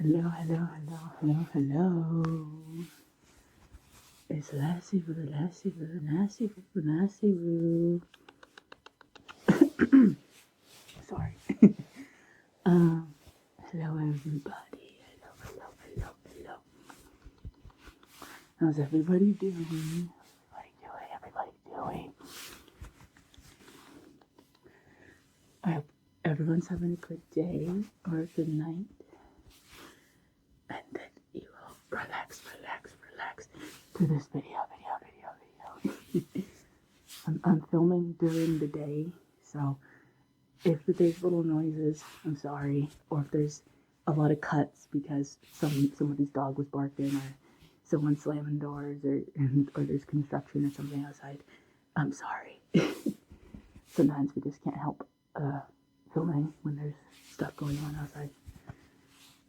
Hello, hello, hello, hello, hello. It's Lassie Boo, Lassie Boo, Lassie Boo, Lassie Boo. Sorry. Hello everybody. Hello, hello, hello, hello. How's everybody doing? Everybody doing? I hope everyone's having a good day or a good night. And that you will relax to this video. I'm filming during the day, so if there's little noises, I'm sorry. Or if there's a lot of cuts because somebody's dog was barking or someone's slamming doors or there's construction or something outside, I'm sorry. Sometimes we just can't help filming when there's stuff going on outside.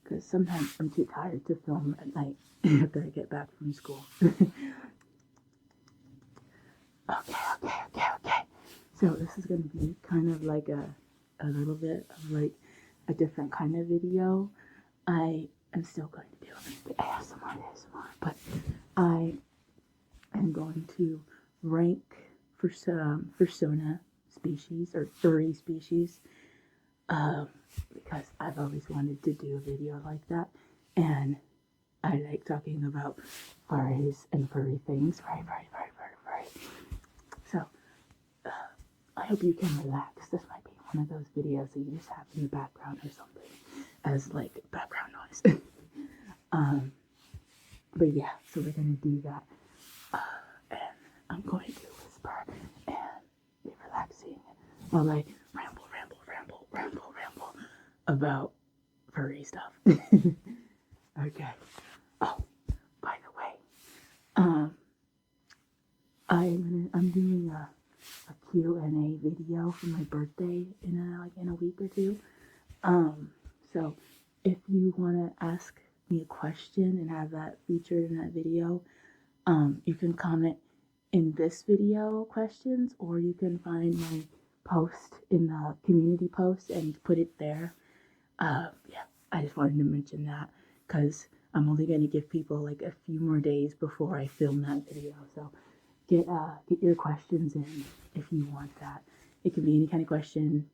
Because sometimes I'm too tired to film at night after I get back from school. Okay. So this is going to be kind of like a little bit of like a different kind of video. I am still going to do ASMR, but I am going to rank for some fursona species or furry species. Because I've always wanted to do a video like that, and I like talking about furries and furry things. Furry. So, I hope you can relax. This might be one of those videos that you just have in the background or something as like background noise. But yeah, so we're gonna do that, and I'm going to whisper and be relaxing while I ramble about furry stuff. Okay. Oh, by the way, I'm doing a Q&A video for my birthday in a week or two. So if you want to ask me a question and have that featured in that video, you can comment in this video questions, or you can find my post in the community post and put it there. Yeah, I just wanted to mention that because I'm only going to give people like a few more days before I film that video. So get your questions in if you want that. It can be any kind of question,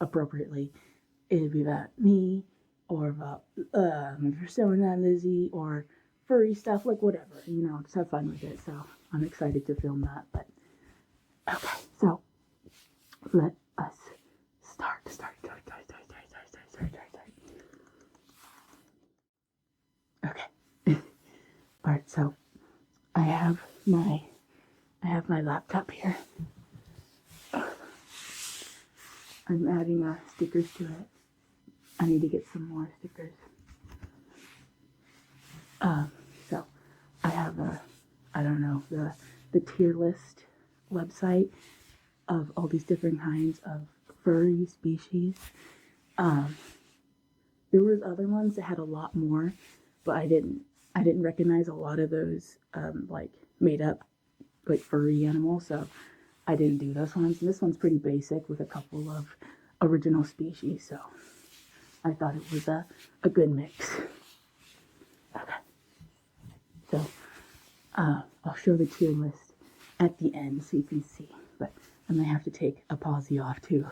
appropriately. It'll be about me or about my persona, Lizzie, or furry stuff, like whatever, just have fun with it. So I'm excited to film that. But okay, so let us start. Okay. Alright, so I have my laptop here. I'm adding stickers to it. I need to get some more stickers. So I have the tier list website of all these different kinds of furry species. There was other ones that had a lot more, but I didn't recognize a lot of those like made up like furry animals, so I didn't do those ones. And this one's pretty basic with a couple of original species, so I thought it was a good mix. Okay, so I'll show the tier list at the end so you can see, but I might have to take a pause off to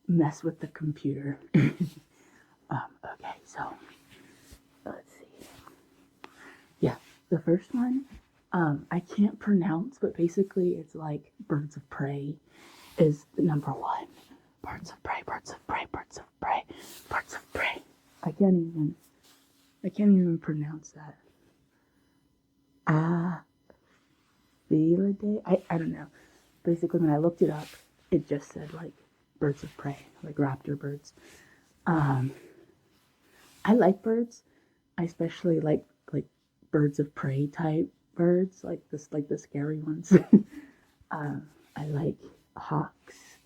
mess with the computer. Okay, so let's see. Yeah, the first one, I can't pronounce, but basically it's like birds of prey is the number one. Birds of prey. I can't even pronounce that. Felidae? I don't know. Basically, when I looked it up, it just said like birds of prey, like raptor birds. I like birds. I especially like birds of prey type birds, like the scary ones. I like hawks.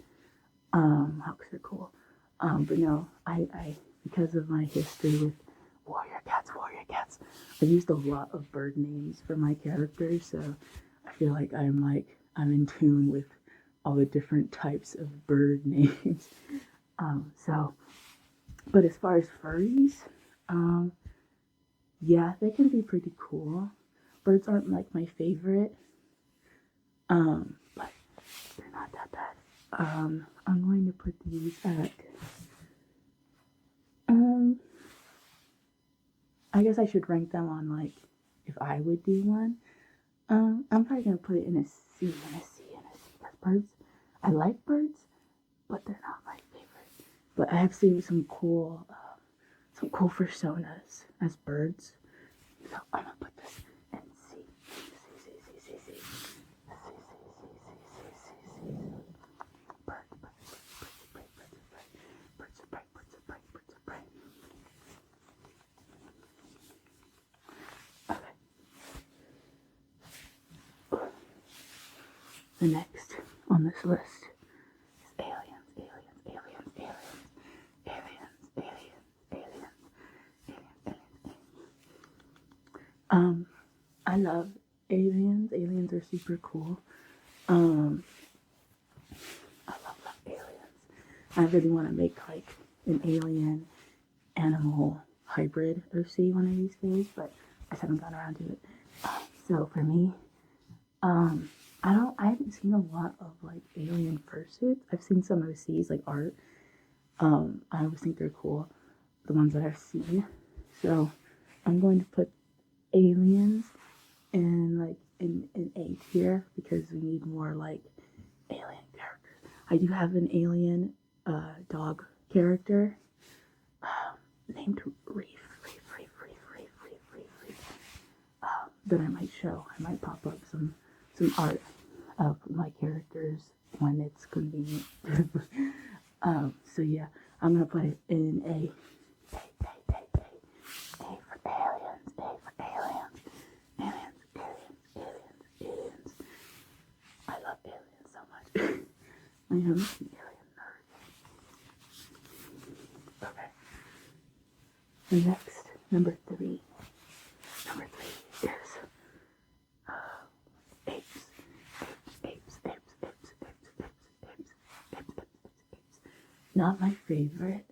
Hawks are cool. But no, I because of my history with warrior cats, I've used a lot of bird names for my characters, so I feel like I'm in tune with all the different types of bird names. But as far as furries, Yeah, they can be pretty cool. Birds aren't like my favorite, but they're not that bad. I'm going to put these at, I guess I should rank them on like if I would do one. I'm probably gonna put it in a C, in a C, in a C. Because birds, I like birds, but they're not my favorite. But I have seen some cool personas as birds. So I'm gonna put this in C. C, C, C, C, C. C, C, C, C, C, C, C. Birds, birds, birds, birds, birds, birds, birds, birds, birds, birds. Okay. The next on this list is aliens, aliens, aliens, aliens, aliens, aliens, aliens, aliens, aliens. I love aliens. Aliens are super cool. I love aliens. I really want to make like an alien animal hybrid or see one of these days, but I just haven't gotten around to it. So for me, I haven't seen a lot of like alien fursuits. I've seen some overseas like art. I always think they're cool, the ones that I've seen. So I'm going to put aliens in like in A tier because we need more like alien characters. I do have an alien dog character named Reef that I might show. I might pop up some art of my characters when it's convenient. So yeah, I'm gonna put it in A. A for aliens. A for aliens. Aliens, aliens, aliens, aliens. I love aliens so much. I am an alien nerd. Okay. The next, number three. Number three is apes. Not my favorite.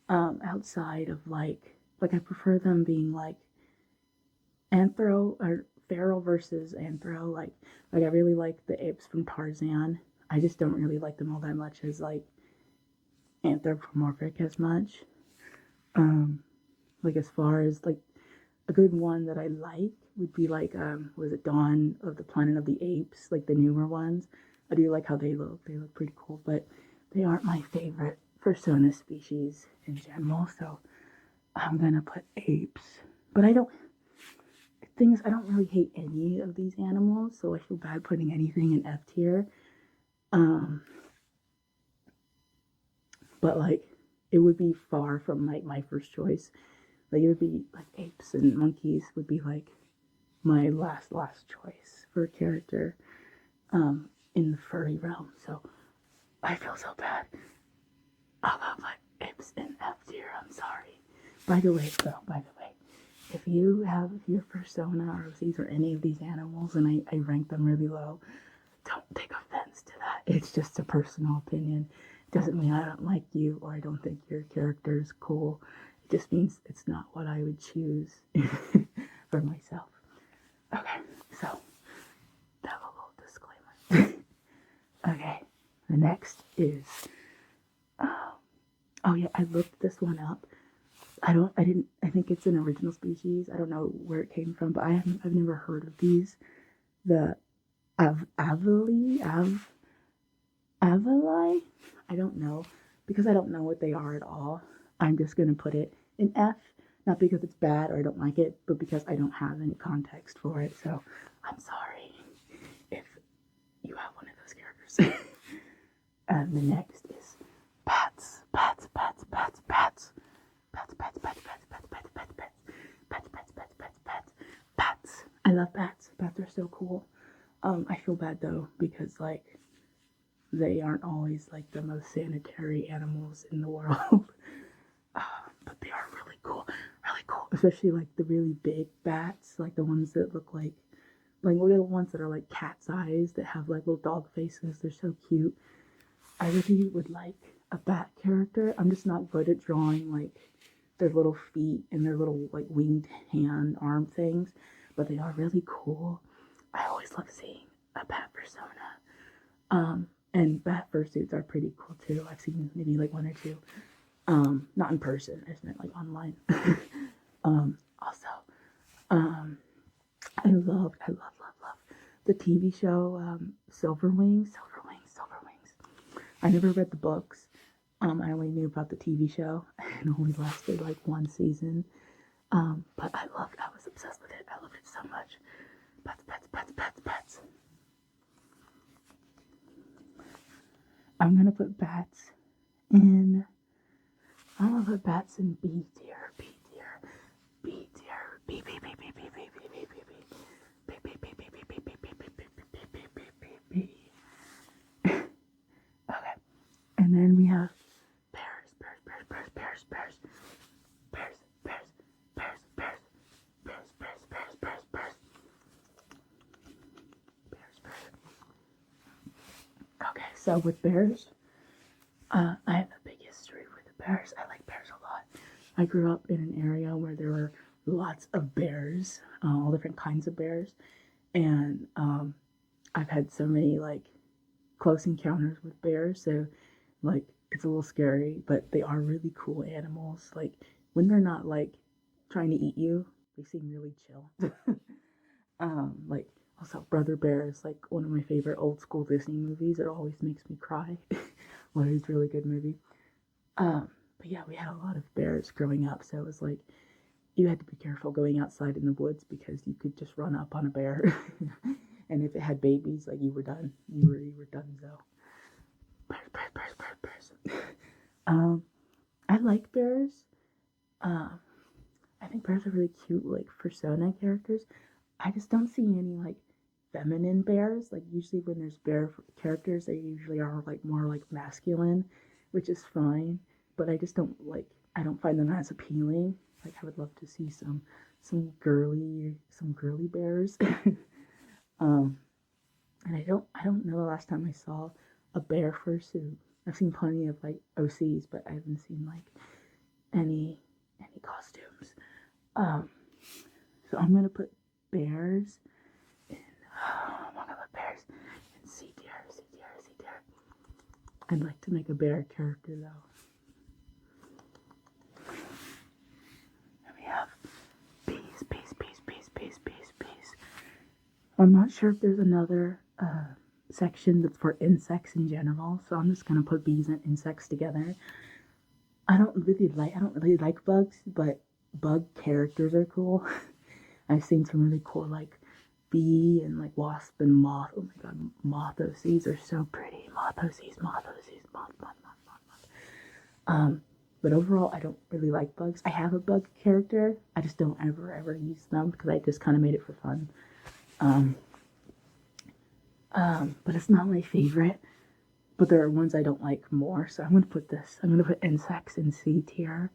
Outside of like I prefer them being like anthro or feral versus anthro. Like I really like the apes from Tarzan. I just don't really like them all that much as like anthropomorphic as much. Like as far as like a good one that I like would be like was it Dawn of the Planet of the Apes, like the newer ones. I do like how they look. They look pretty cool, but they aren't my favorite persona species in general, so I'm gonna put apes. But I don't really hate any of these animals, so I feel bad putting anything in F tier. But like it would be far from like my first choice. Like it would be like apes and monkeys would be like my last choice for a character in the furry realm. So I feel so bad. I'll put apes in F tier. I'm sorry. By the way, if you have your persona or these or any of these animals and I rank them really low, don't take offense to that. It's just a personal opinion. It doesn't mean I don't like you or I don't think your character is cool. It just means it's not what I would choose for myself. Okay, so that was a little disclaimer. Okay, the next is oh yeah, I looked this one up. I think it's an original species. I don't know where it came from, but I've never heard of these. The Avali. I don't know because I don't know what they are at all. I'm just gonna put it in F, not because it's bad or I don't like it, but because I don't have any context for it. So I'm sorry if you have one of those characters. And the next is bats. I love bats. Bats are so cool. I feel bad though because like they aren't always like the most sanitary animals in the world. But they are really cool, especially like the really big bats, like the ones that look like little ones that are like cat's eyes that have like little dog faces. They're so cute. I really would like a bat character. I'm just not good at drawing like their little feet and their little like winged hand arm things, but they are really cool. I always love seeing a bat persona. And bat fursuits are pretty cool too. I've seen maybe like one or two. Not in person, I just meant like online. Also, I love the TV show Silver Wings. I never read the books. I only knew about the TV show. It only lasted like one season. But I was obsessed with it. I loved it so much. Pets. I'm gonna put bats in. I'm gonna put bats in B tier. B. Okay, and then we have bears. Okay, so with bears, I have a big history with the bears. I like bears a lot. I grew up in an area where there were lots of bears, all different kinds of bears, and I've had so many like close encounters with bears. So like it's a little scary, but they are really cool animals. Like when they're not like trying to eat you, they seem really chill. Like also Brother Bear is like one of my favorite old school Disney movies. It always makes me cry. Well, it's a really good movie. But yeah, we had a lot of bears growing up, so it was like you had to be careful going outside in the woods because you could just run up on a bear. And if it had babies, like you were done. You were done. So bears. I like bears. I think bears are really cute, like persona characters. I just don't see any like feminine bears. Like usually when there's bear characters, they usually are like more like masculine, which is fine. But I just don't like. I don't find them as appealing. Like I would love to see some girly bears. And I don't know the last time I saw a bear fursuit. I've seen plenty of like OCs, but I haven't seen like any costumes. So I'm gonna put bears in. I'm gonna put bears in C tier. I'd like to make a bear character though. And we have bees. I'm not sure if there's another section that's for insects in general, so I'm just gonna put bees and insects together. I don't really like bugs, but bug characters are cool. I've seen some really cool like bee and like wasp and moth. Oh my god, moth OCs are so pretty. Moth OCs. But overall, I don't really like bugs. I have a bug character. I just don't ever use them because I just kind of made it for fun. But it's not my favorite. But there are ones I don't like more, so I'm gonna put this. I'm gonna put insects in C tier.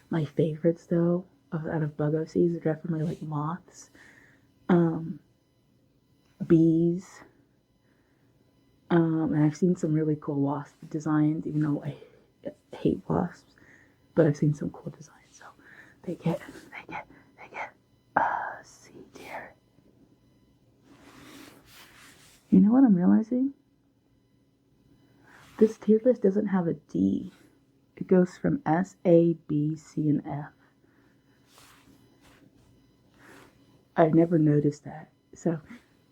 My favorites though, out of bug OCs, are definitely like moths, bees, and I've seen some really cool wasp designs. Even though I hate wasps, but I've seen some cool designs. So they get C tier. You know what I'm realizing? This tier list doesn't have a D. It goes from S, A, B, C, and F. I've never noticed that. So,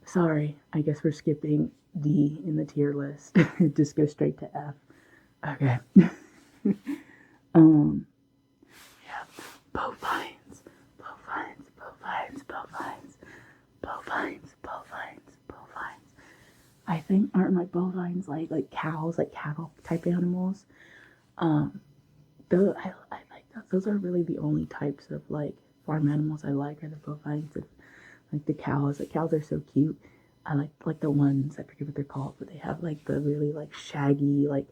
sorry. I guess we're skipping D in the tier list. Just go straight to F. Okay. Yeah. Bovines. I think aren't like bovines like cows, like cattle type animals. Those I like those. Those are really the only types of like farm animals I like are the bovines and like the cows. Like cows are so cute. I like the ones I forget what they're called, but they have like the really like shaggy like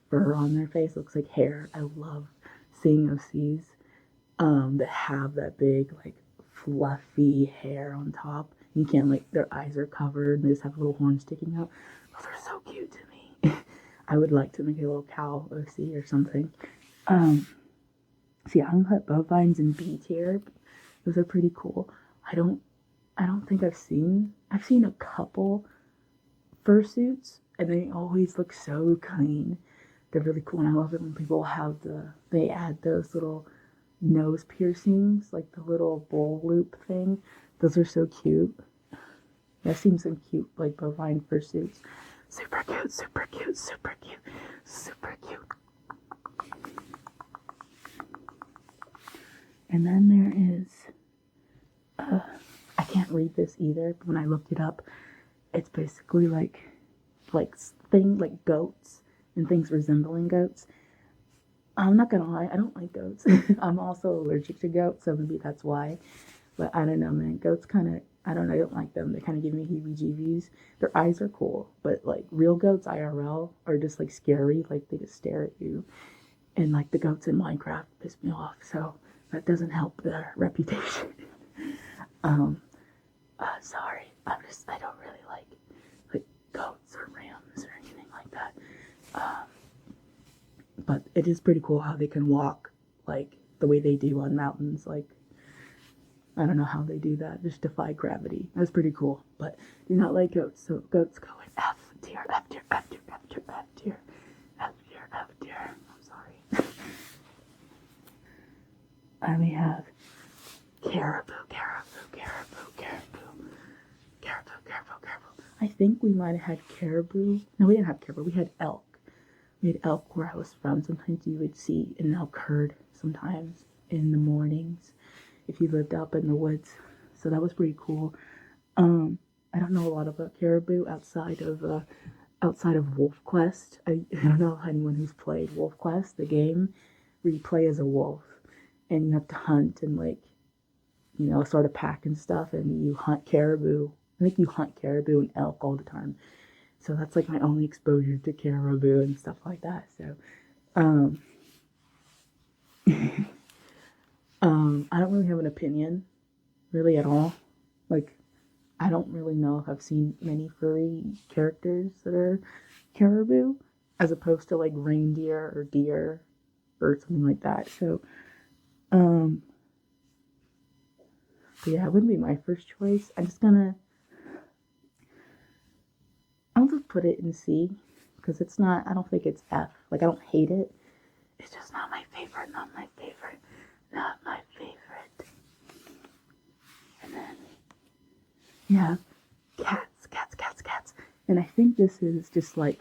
fur on their face. It looks like hair. I love seeing OCs that have that big like fluffy hair on top. You can't like their eyes are covered and they just have little horns sticking out. Those are so cute to me. I would like to make a little cow OC or something. Um, See, uncut bovines in B tier. Those are pretty cool. I don't think I've seen a couple fursuits, and they always look so clean. They're really cool, and I love it when people have they add those little nose piercings, like the little bowl loop thing. Those are so cute. I've seen some cute, like, bovine fursuits. Super cute, super cute, super cute, super cute. And then there is, I can't read this either, but when I looked it up, it's basically like goats and things resembling goats. I'm not gonna lie, I don't like goats. I'm also allergic to goats, so maybe that's why. But I don't know, man. Goats kind of, I don't know, I don't like them. They kind of give me heebie-jeebies. Their eyes are cool, but like real goats IRL are just like scary. Like they just stare at you. And like the goats in Minecraft piss me off. So that doesn't help their reputation. Sorry. I don't really like goats or rams or anything like that. But it is pretty cool how they can walk like the way they do on mountains. Like, I don't know how they do that. Just defy gravity. That's pretty cool. But do not like goats. So goats go in F tier, F tier, F tier, F tier, F tier, F tier, F tier. I'm sorry. And we have caribou, caribou, caribou, caribou, caribou, caribou, caribou. I think we might have had caribou. No, we didn't have caribou. We had elk. We had elk where I was from. Sometimes you would see an elk herd sometimes in the mornings if you lived up in the woods. So that was pretty cool. I don't know a lot about caribou outside of Wolf Quest. I don't know anyone who's played Wolf Quest, the game where you play as a wolf and you have to hunt and like, you know, sort of pack and stuff, and you hunt caribou. I think you hunt caribou and elk all the time. So that's like my only exposure to caribou and stuff like that. So, I don't really have an opinion, really at all. Like, I don't really know if I've seen many furry characters that are caribou, as opposed to like reindeer or deer or something like that. So, but yeah, it wouldn't be my first choice. I'll just put it in C because it's not. I don't think it's F. Like I don't hate it. It's just not my favorite. Not my favorite. Not my favorite. And then yeah, cats, cats, cats, cats. And I think this is just like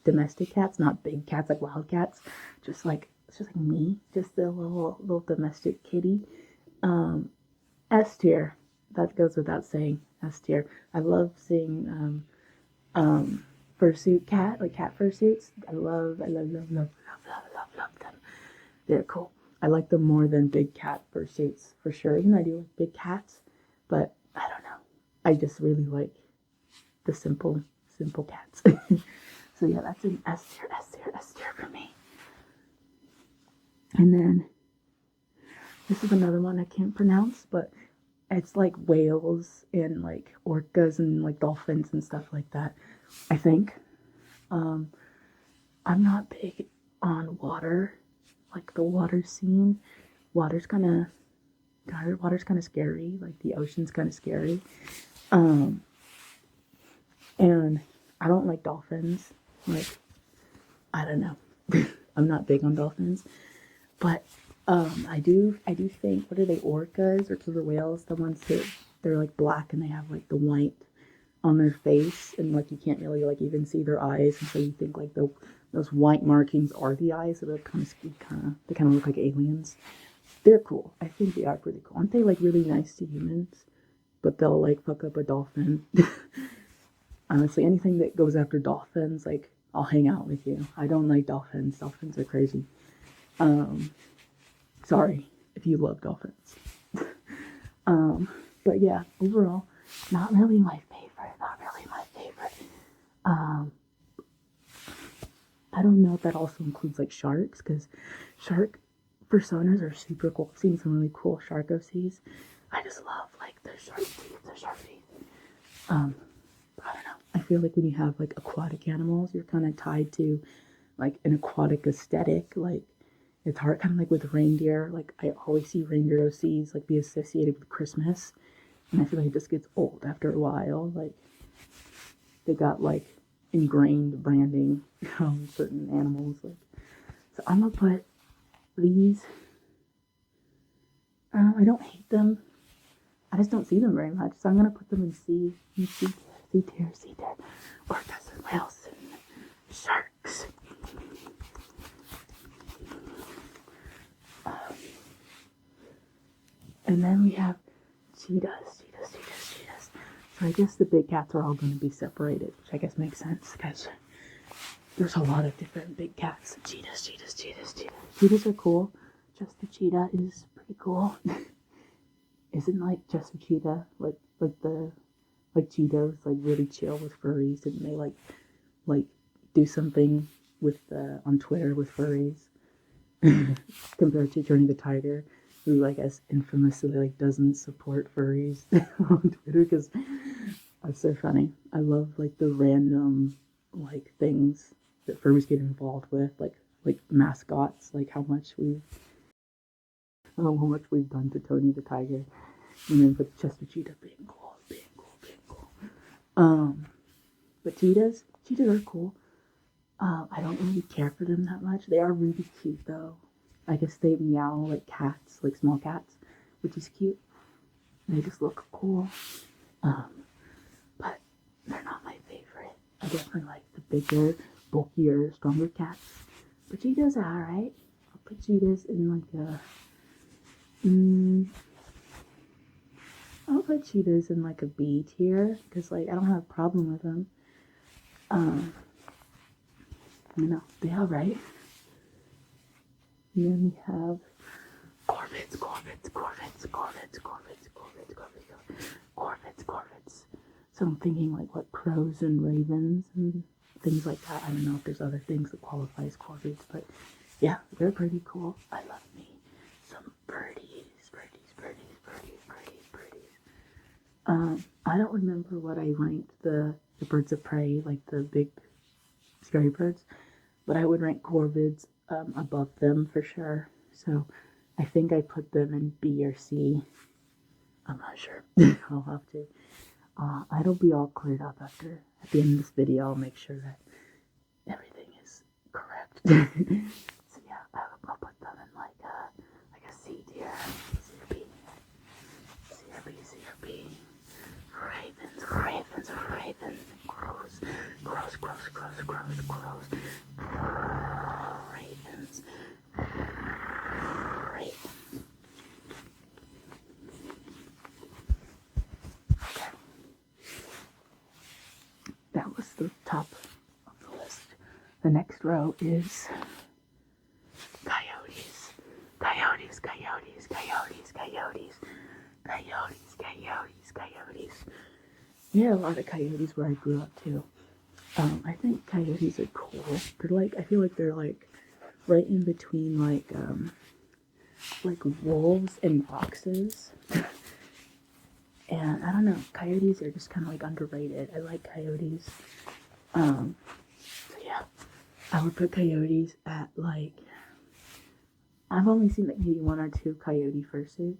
domestic cats, not big cats like wild cats. Just like it's just like me, just a little domestic kitty. S tier. That goes without saying. S tier. I love seeing fursuit cat, like cat fursuits. I love them. They're cool. I like them more than big cat fursuits for sure. Even though I do like big cats, but I don't know. I just really like the simple cats. So yeah, that's an S tier, S tier, S tier for me. And then this is another one I can't pronounce, but it's like whales and like orcas and like dolphins and stuff like that. I think. I'm not big on water, like the water scene. Water's kind of scary. Like the ocean's kind of scary. And I don't like dolphins. Like I don't know. I'm not big on dolphins, but I do think, what are they, orcas or killer whales? The ones that they're like black and they have like the white on their face, and like you can't really like even see their eyes, and so you think like those white markings are the eyes. So they kind of look like aliens. They're cool. I think they are pretty cool. Aren't they like really nice to humans? But they'll like fuck up a dolphin. Honestly, anything that goes after dolphins, like I'll hang out with you. I don't like dolphins. Dolphins are crazy. Sorry if you love dolphins. But yeah, overall, not really my favorite. Not really my favorite. I don't know if that also includes like sharks, because shark personas are super cool. I've seen some really cool shark OCs. I just love like the shark teeth, I don't know. I feel like when you have like aquatic animals, you're kind of tied to like an aquatic aesthetic. Like it's hard, kind of like with reindeer. Like I always see reindeer OCs like be associated with Christmas, and I feel like it just gets old after a while. Like they got like ingrained branding on certain animals. Like so, I'm gonna put these. I don't hate them. I just don't see them very much, so I'm gonna put them in C tier, orcas and whales and sharks. And then we have cheetahs. So I guess the big cats are all going to be separated, which I guess makes sense because there's a lot of different big cats. Cheetahs. Cheetahs are cool. Just the cheetah is pretty cool. Isn't like just a cheetah like Cheetos like really chill with furries, and they like do something with on Twitter with furries compared to Journey the Tiger, who like as infamously like doesn't support furries on Twitter because that's so funny. I love like the random like things that furries get involved with, like mascots, like how much we've done to Tony the Tiger, and then with Chester Cheetah being cool. But cheetahs are cool. I don't really care for them that much. They are really cute though. I guess they meow like cats, like small cats, which is cute. They just look cool. But they're not my favorite. I definitely like the bigger, bulkier, stronger cats. But cheetahs are alright. I'll put cheetahs in like a I'll put cheetahs in like a B tier because like I don't have a problem with them. You know, they alright. And then we have corvids. So I'm thinking like what crows and ravens and things like that. I don't know if there's other things that qualify as corvids, but yeah, they're pretty cool. I love me some birdies. I don't remember what I ranked the birds of prey, like the big scary birds, but I would rank corvids above them for sure. So I think I put them in B or C. I'm not sure. I'll have to. It'll be all cleared up at the end of this video. I'll make sure that everything is correct. So yeah, I'll put them in like a C tier, CRB. Ravens, crows. Ravens. Okay. That was the top of the list. The next row is coyotes. Yeah, a lot of coyotes where I grew up too. I think coyotes are cool. They're like, I feel like they're like right in between like wolves and foxes. And I don't know, coyotes are just kind of like underrated. I like coyotes. So yeah, I would put coyotes at like, I've only seen like maybe 1 or 2 coyote fursuits.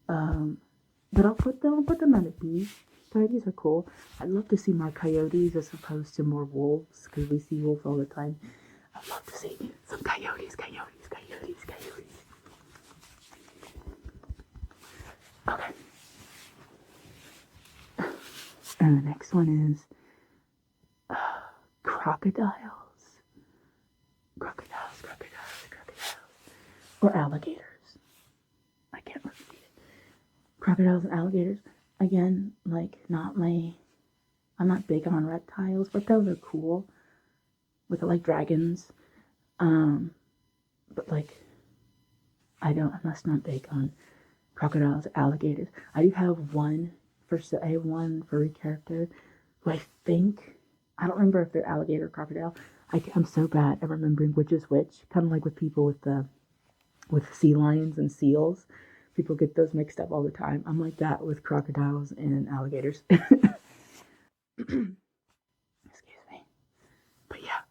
But I'll put them at a B. Coyotes are cool. I'd love to see more coyotes as opposed to more wolves, because we see wolves all the time. I'd love to see some coyotes. Okay. And the next one is crocodiles. Or alligators. I can't repeat it. Crocodiles and alligators. Again, like I'm not big on reptiles. Reptiles are cool. With like dragons. But like I'm just not big on crocodiles, alligators. I do have one furry character who I don't remember if they're alligator or crocodile. I'm so bad at remembering which is which. Kind of like with people with sea lions and seals. People get those mixed up all the time. I'm like that with crocodiles and alligators. Excuse me. But yeah,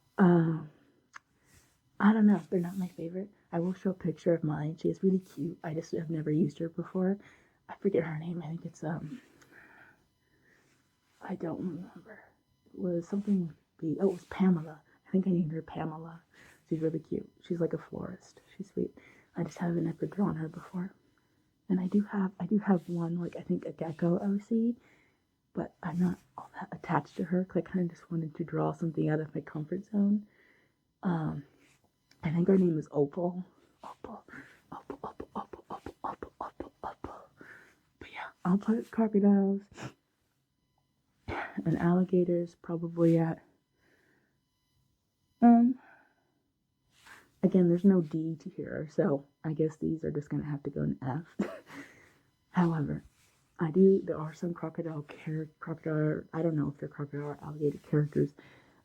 I don't know. They're not my favorite. I will show a picture of mine. She is really cute. I just have never used her before. I forget her name. I think it's I don't remember. It was something B. Oh, it was Pamela. I think I named her Pamela. She's really cute. She's like a florist. She's sweet. I just haven't ever drawn her before. And I do have one, like I think a gecko OC, but I'm not all that attached to her because I kind of just wanted to draw something out of my comfort zone. I think her name is Opal. Opal. Opal, Opal, Opal, Opal, Opal, Opal, Opal. But yeah, I'll put crocodiles and alligators probably at, again, there's no D to here, so I guess these are just gonna have to go in F. However, there are some crocodile, I don't know if they're crocodile or alligator characters,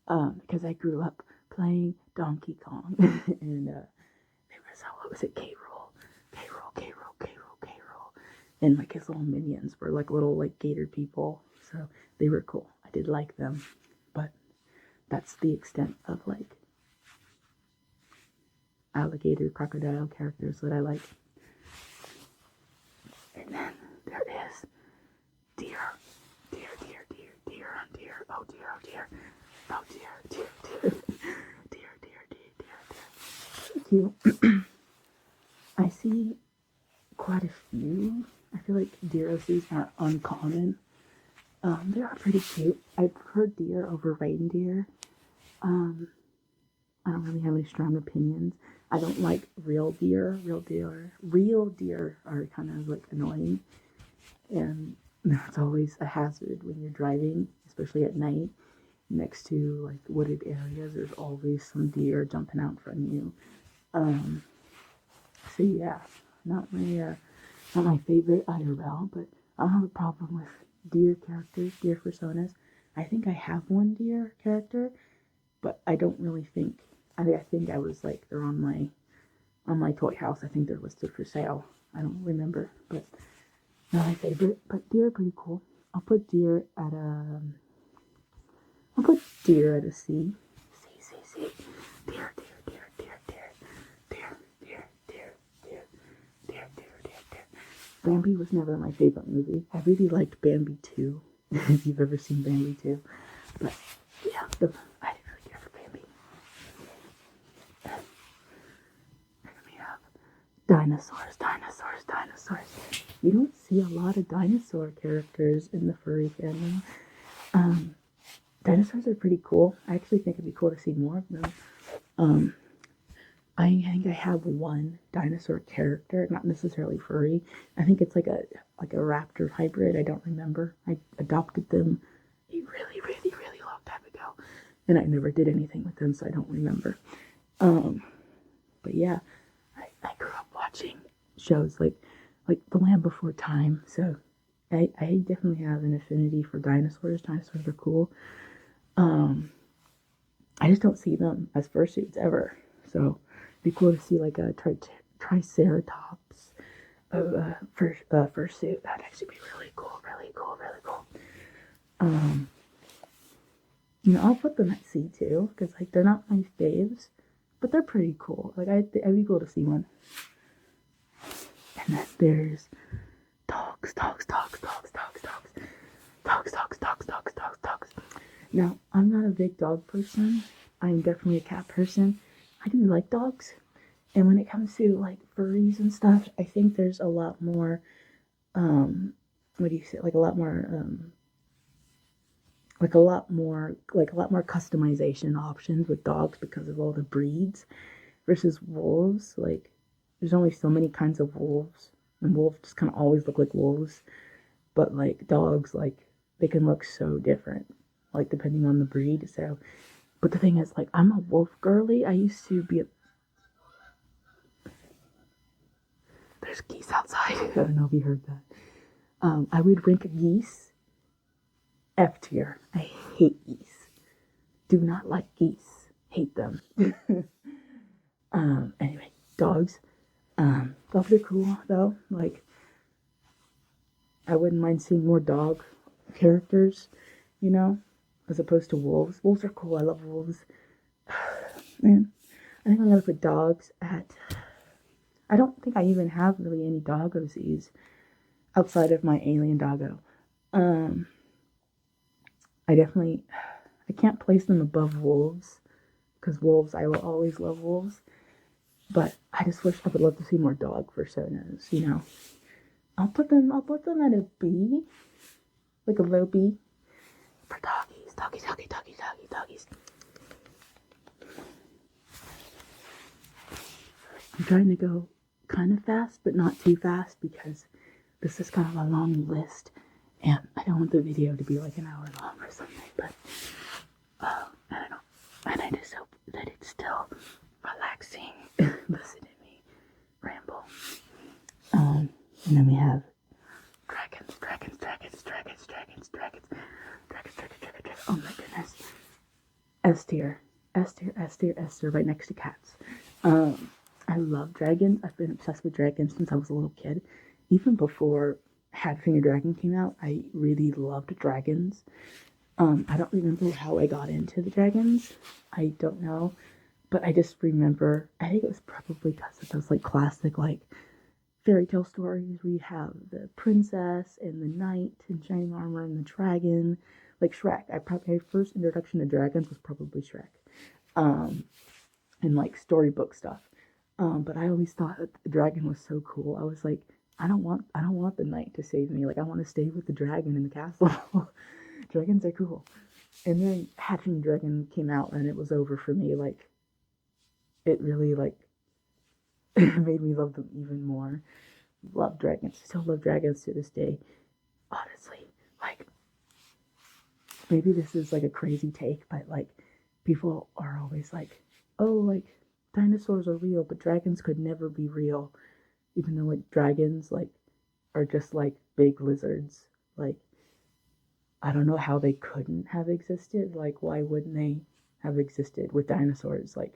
because I grew up playing Donkey Kong, and there was, what was it, K-Rool, and like his little minions were like little like gator people, so they were cool. I did like them, but that's the extent of like alligator, crocodile characters that I like. And then there is deer, oh deer, cute. I see quite a few. I feel like deer OCs are uncommon. They are pretty cute. I prefer deer over reindeer. I don't really have any strong opinions. I don't like real deer. Real deer are kind of like annoying, and that's always a hazard when you're driving, especially at night next to like wooded areas. There's always some deer jumping out from you. So yeah, not my favorite IRL, but I don't have a problem with deer characters, deer personas. I think I have one deer character, but I don't really think. I think I was like, they're on my toy house. I think they're listed for sale. I don't remember, but not my favorite. But deer are pretty cool. I'll put deer at a C. C. Deer. Bambi was never my favorite movie. I really liked Bambi 2, if you've ever seen Bambi 2. But yeah, I didn't really care for Bambi. And we have dinosaurs. You don't see a lot of dinosaur characters in the furry family. Dinosaurs are pretty cool. I actually think it'd be cool to see more of them. I think I have one dinosaur character, not necessarily furry. I think it's like a raptor hybrid. I don't remember. I adopted them a really, really, really long time ago, and I never did anything with them, so I don't remember. But yeah, I grew up watching shows like The Land Before Time, so I definitely have an affinity for dinosaurs. Dinosaurs are cool. I just don't see them as fursuits ever, so it'd be cool to see like a triceratops fursuit. That'd actually be really cool. I'll put them at C too, because like they're not my faves, but they're pretty cool. Like I'd be cool to see one. And then there's dogs. Now, I'm not a big dog person. I'm definitely a cat person. I do like dogs. And when it comes to like furries and stuff, I think there's a lot more, like a lot more customization options with dogs because of all the breeds versus wolves. Like, there's only so many kinds of wolves, and wolves just kind of always look like wolves. But like dogs, like they can look so different, like depending on the breed. So, but the thing is, like, I'm a wolf girly. I used to be There's geese outside. I don't know if you heard that. I would rank geese F tier. I hate geese. Do not like geese. Hate them. Anyway, dogs. Dogs are cool though. Like, I wouldn't mind seeing more dog characters, as opposed to wolves. Wolves are cool. I love wolves. Man, I think I'm gonna put dogs at. I don't think I even have really any doggosies outside of my alien doggo. Um, I can't place them above wolves because wolves, I will always love wolves. But I just wish I would love to see more dog personas. You know, I'll put them at a B, like a low B for doggies, doggies. I'm trying to go kind of fast, but not too fast because this is kind of a long list, and I don't want the video to be like an hour long or something. But I don't know, and I just hope that it's still relaxing. Listen to me ramble. And then we have dragons. Oh my goodness. S tier, right next to cats. I love dragons. I've been obsessed with dragons since I was a little kid. Even before Hat Finger Dragon came out, I really loved dragons. I don't remember how I got into the dragons. I don't know. But I just remember, I think it was probably because of those like classic like fairy tale stories where you have the princess and the knight in shining armor and the dragon, like Shrek. My first introduction to dragons was probably Shrek, and like storybook stuff. But I always thought that the dragon was so cool. I was like, I don't want the knight to save me. Like I want to stay with the dragon in the castle. Dragons are cool. And then Hatching Dragon came out and it was over for me. Like it really like made me love them even more. Love dragons. Still love dragons to this day. Honestly, like maybe this is like a crazy take, but like people are always like, oh, like dinosaurs are real, but dragons could never be real, even though like dragons like are just like big lizards. Like I don't know how they couldn't have existed. Like why wouldn't they have existed with dinosaurs? Like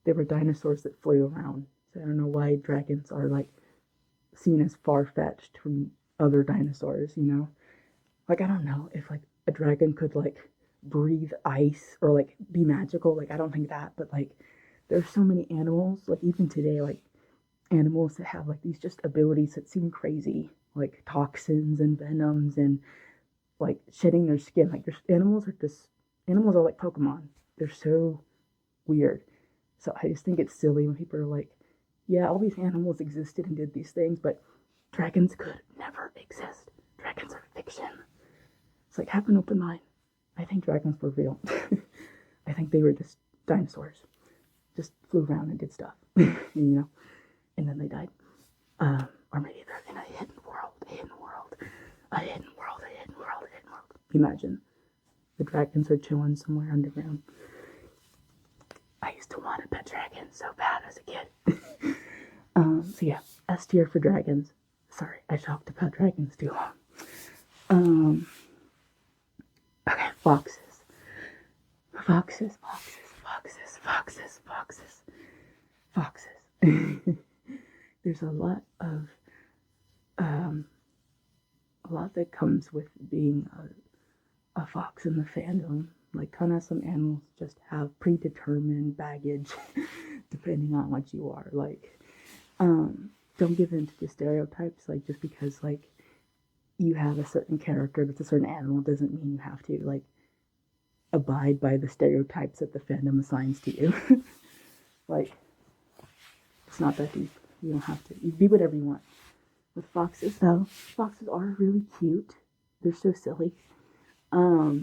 there were dinosaurs that flew around. So I don't know why dragons are like seen as far-fetched from other dinosaurs, you know? Like I don't know if like a dragon could like breathe ice or like be magical. Like I don't think that, but like there's so many animals, like even today, like animals that have like these just abilities that seem crazy, like toxins and venoms and like shedding their skin. Like there's animals are like Pokemon. They're so weird. So I just think it's silly when people are like, yeah, all these animals existed and did these things, but dragons could never exist. Dragons are fiction. It's like have an open mind. I think dragons were real. I think they were just dinosaurs. Just flew around and did stuff, you know, and then they died. Or maybe they're in a hidden world. Imagine the dragons are chilling somewhere underground. I used to want a pet dragon so bad as a kid. So yeah, S tier for dragons. Sorry, I talked about dragons too long. Okay, foxes. There's a lot that comes with being a fox in the fandom. Like kind of some animals just have predetermined baggage depending on what you are. Like, don't give in to the stereotypes. Like just because like you have a certain character that's a certain animal doesn't mean you have to like abide by the stereotypes that the fandom assigns to you. Like, it's not that deep. You don't have to. You be whatever you want. With foxes, though, foxes are really cute. They're so silly. I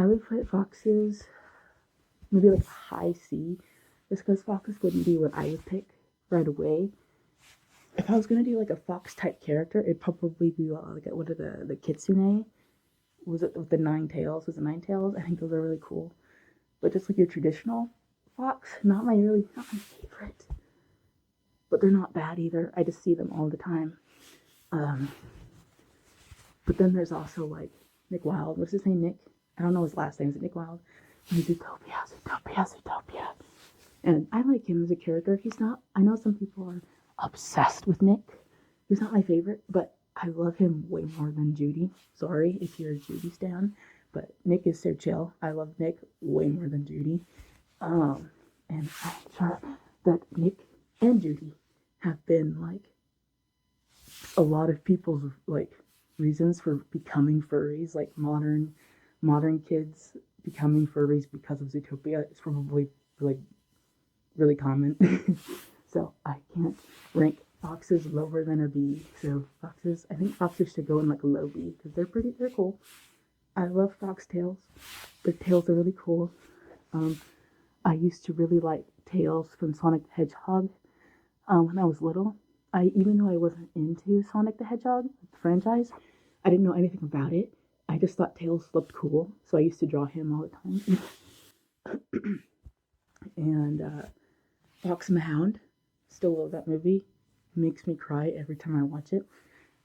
would put foxes maybe like high C, just because foxes wouldn't be what I would pick right away. If I was gonna do like a fox type character, it'd probably be like what are the kitsune? Was it with the nine tails? Was it nine tails? I think those are really cool. But just like your traditional fox, not my favorite. But they're not bad either. I just see them all the time. But then there's also like Nick Wilde. What's his name? Nick? I don't know his last name. Is it Nick Wilde? He's Zootopia. And I like him as a character. He's not. I know some people are obsessed with Nick. He's not my favorite, but I love him way more than Judy. Sorry if you're a Judy stan, but Nick is so chill. I love Nick way more than Judy. And I'm sure that Nick and Judy have been like a lot of people's like reasons for becoming furries, like modern kids becoming furries because of Zootopia. It's probably like really common. So I can't rank foxes lower than a B. So foxes, I think foxes should go in like a low B because they're cool. I love foxtails. Their tails are really cool. I used to really like Tails from Sonic the Hedgehog when I was little. Even though I wasn't into Sonic the Hedgehog the franchise, I didn't know anything about it. I just thought Tails looked cool, so I used to draw him all the time. And Fox and the Hound, still love that movie. Makes me cry every time I watch it.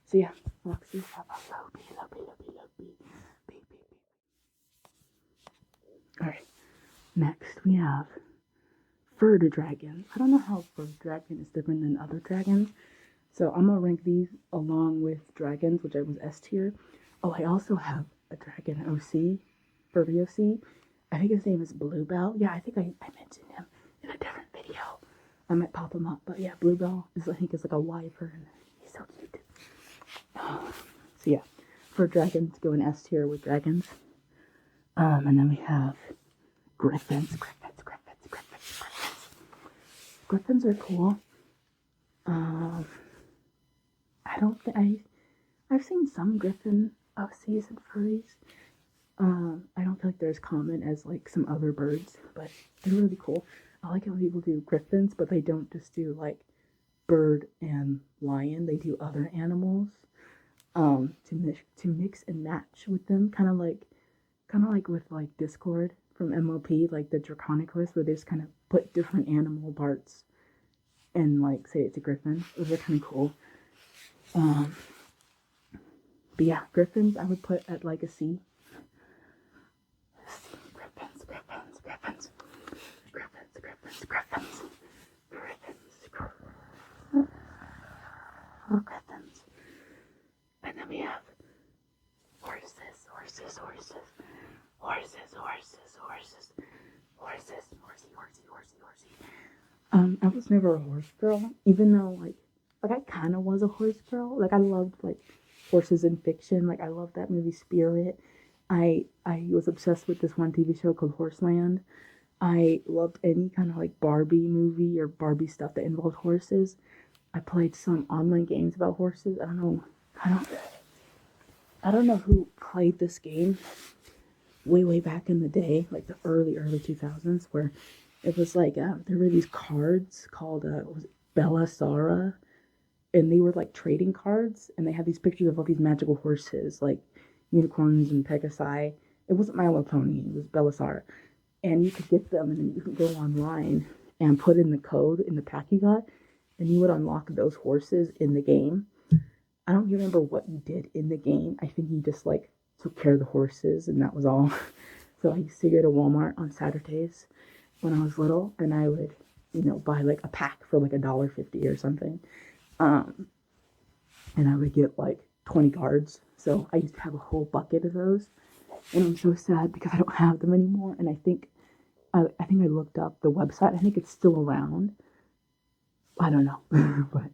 So yeah, foxes have a low B, low B, low B, low B, B, B, B. All right, next we have furred dragons. I don't know how furred dragon is different than other dragons, so I'm gonna rank these along with dragons, which I was S tier. Oh, I also have a dragon OC, furry OC. I think his name is Bluebell. Yeah, I think I mentioned him in a different video. I might pop him up, but yeah, Bluebell is I think is like a wyvern. He's so cute. So yeah, for dragons, go in S tier with dragons. And then we have griffins. Griffins are cool. I don't think I've seen some griffin OCs and furries. I don't feel like they're as common as like some other birds, but they're really cool. I like how people do griffins, but they don't just do like bird and lion. They do other animals to mix and match with them, kind of like with like Discord from MLP, like the Draconic list, where they just kind of put different animal parts and like say it's a griffin. Those are kind of cool. But yeah, griffins I would put at like a C. Griffins. And then we have horses. I was never a horse girl, even though like I kind of was a horse girl. Like I loved like horses in fiction. Like I loved that movie Spirit. I was obsessed with this one TV show called Horseland. I loved any kind of like Barbie movie or Barbie stuff that involved horses. I played some online games about horses. I don't know who played this game way back in the day, like the early 2000s, where it was like there were these cards called was it Bella Sara, and they were like trading cards, and they had these pictures of all these magical horses, like unicorns and pegasi. It wasn't My Little Pony; it was Bella Sara, and you could get them, and then you could go online and put in the code in the pack you got, and you would unlock those horses in the game. I don't remember what you did in the game. I think you just like took care of the horses, and that was all. So I used to go to Walmart on Saturdays when I was little, and I would, buy like a pack for like $1.50 or something. And I would get like 20 cards. So I used to have a whole bucket of those, and I'm so sad because I don't have them anymore. And I think I looked up the website. I think it's still around. I don't know, but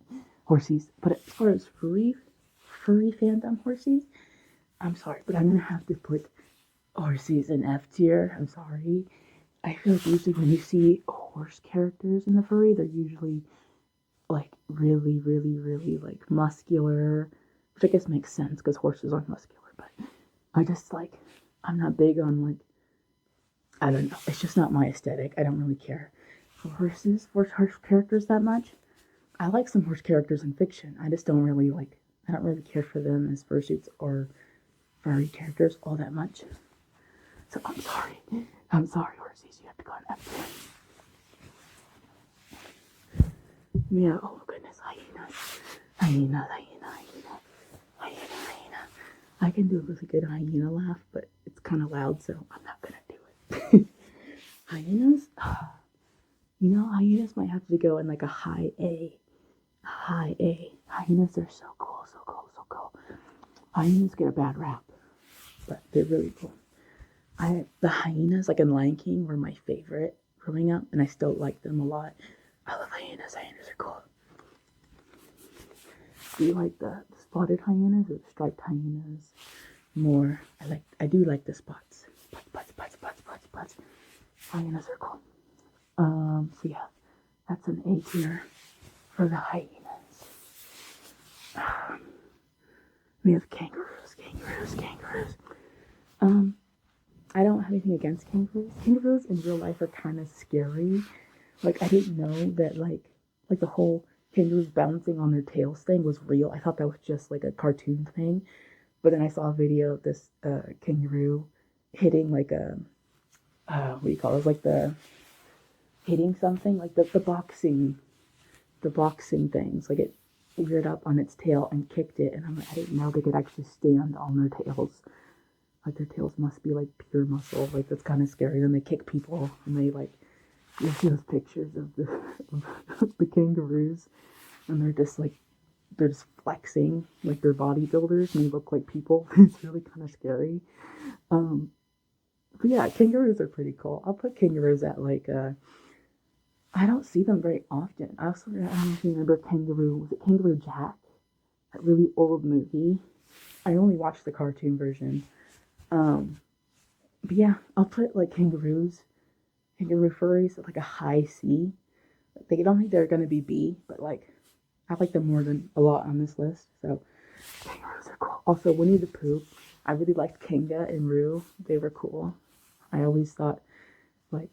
horsies. But as far as furry fandom horsies, I'm sorry, but I'm gonna have to put horsies in F tier. I'm sorry. I feel like usually when you see horse characters in the furry, they're usually like really like muscular, which I guess makes sense because horses aren't muscular. But I just like I'm not big on like I don't know. It's just not my aesthetic. I don't really care for horse characters that much. I like some horse characters in fiction. I just don't really like. I don't really care for them as fursuits or furry characters all that much. So I'm sorry. I'm sorry, horsies. You have to go on F. Yeah. Oh goodness, hyena. I can do a really good hyena laugh, but it's kind of loud, so I'm not gonna do it. Hyenas. Hyenas might have to go in like a high A. High A. Hyenas are so cool. Hyenas get a bad rap, but they're really cool. The hyenas, like in Lion King, were my favorite. growing up, and I still like them a lot. I love hyenas. Hyenas are cool. Do you like the spotted hyenas or the striped hyenas more? I do like the spots. Spots. Hyenas are cool. So yeah, that's an A tier for the hyenas. We have kangaroos. I don't have anything against kangaroos. Kangaroos in real life are kind of scary. Like, I didn't know that, like the whole kangaroos bouncing on their tails thing was real. I thought that was just, like, a cartoon thing. But then I saw a video of this kangaroo hitting, like, what do you call it? Like, hitting something. Like, the boxing things. Like, it reared up on its tail and kicked it. And I'm like, I didn't know they could actually stand on their tails. Like, their tails must be, like, pure muscle. Like, that's kind of scary. Then they kick people, and they, like, you see those pictures of the kangaroos, and they're just flexing, like they're bodybuilders, and they look like people. It's really kind of scary. But yeah, kangaroos are pretty cool. I'll put kangaroos at, like, I don't see them very often. I don't know if you remember was it Kangaroo Jack? That really old movie. I only watched the cartoon version. But yeah, I'll put, like, kangaroo furries at, like, a high C. I don't think they're gonna be B, but, like, I like them more than a lot on this list. So kangaroos are cool. Also, Winnie the Pooh. I really liked Kanga and Roo. They were cool. I always thought, like,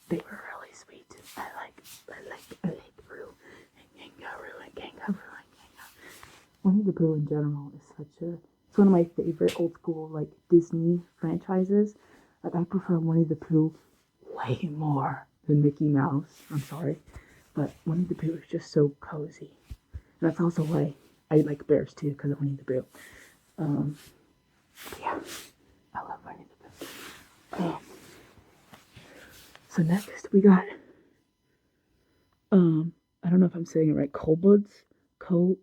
they were really sweet. I like Roo and Kanga. Winnie the Pooh in general is it's one of my favorite old school, like, Disney franchises. Like, I prefer Winnie the Pooh way more than Mickey Mouse. I'm sorry, but Winnie the Pooh is just so cozy. And that's also why I like bears too, because of Winnie the Pooh. Yeah, I love Winnie the Pooh. So next we got, I don't know if I'm saying it right, kobolds. Kobolds?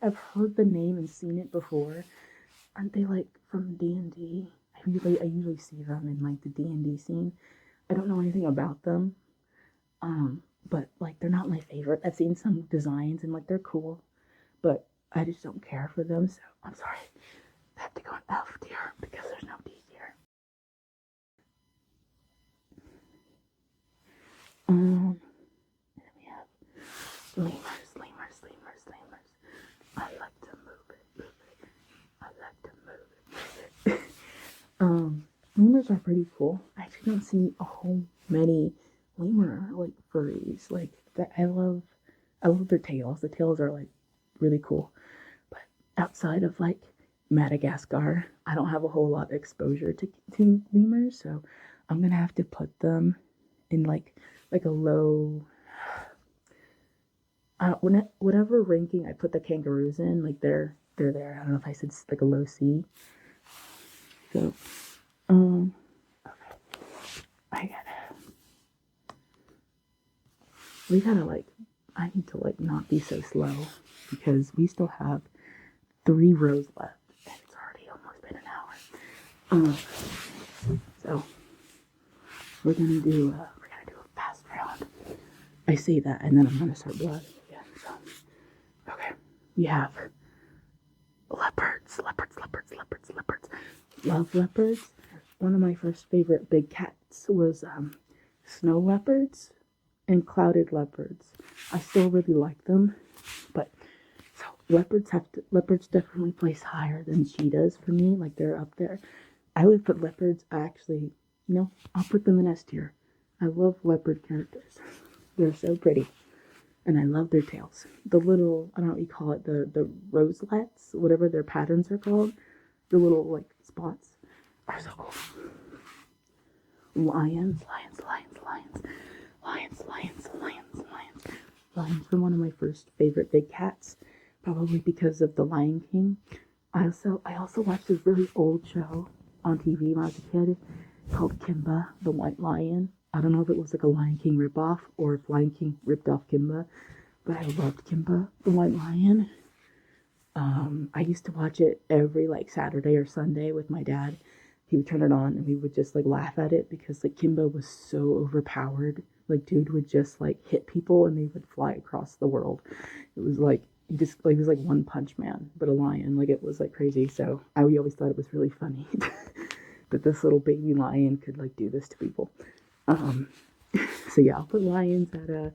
I've heard the name and seen it before. Aren't they, like, from D&D? I usually see them in, like, the D&D scene. I don't know anything about them. But, like, they're not my favorite. I've seen some designs and, like, they're cool, but I just don't care for them, so I'm sorry. I have to go an F tier because there's no D tier. Then we have lemurs. I like to move it. Lemurs are pretty cool. I actually don't see a whole many lemur, like, furries. Like, that I love their tails. The tails are, like, really cool. But outside of, like, Madagascar, I don't have a whole lot of exposure to lemurs, so I'm gonna have to put them in, like a low, whatever ranking I put the kangaroos in, like, they're there. I don't know if I said, like, a low C. So, okay. I need to, like, not be so slow, because we still have 3 rows left, and it's already almost been an hour. So we're gonna do a fast round. I say that, and then I'm gonna start blogging again. So, okay, we have leopards. Love leopards. One of my first favorite big cats was snow leopards and clouded leopards. I still really like them, but so leopards definitely place higher than cheetahs for me. Like, they're up there. I would put leopards, actually, I'll put them in S tier. I love leopard characters. They're so pretty. And I love their tails. The little, I don't know what you call it, the roselets, whatever their patterns are called. The little, like, spots are so cool. Lions were one of my first favorite big cats, probably because of The Lion King. I also watched this really old show on TV when I was a kid called Kimba, the White Lion. I don't know if it was like a Lion King ripoff or if Lion King ripped off Kimba, but I loved Kimba, the White Lion. I used to watch it every, like, Saturday or Sunday with my dad, he would turn it on and we would just like laugh at it because like Kimbo was so overpowered. Like dude would just like hit people and they would fly across the world. It was like he just like, he was like One Punch Man, but a lion. Like it was like crazy. So we always thought it was really funny that this little baby lion could like do this to people. So yeah, I'll put lions at an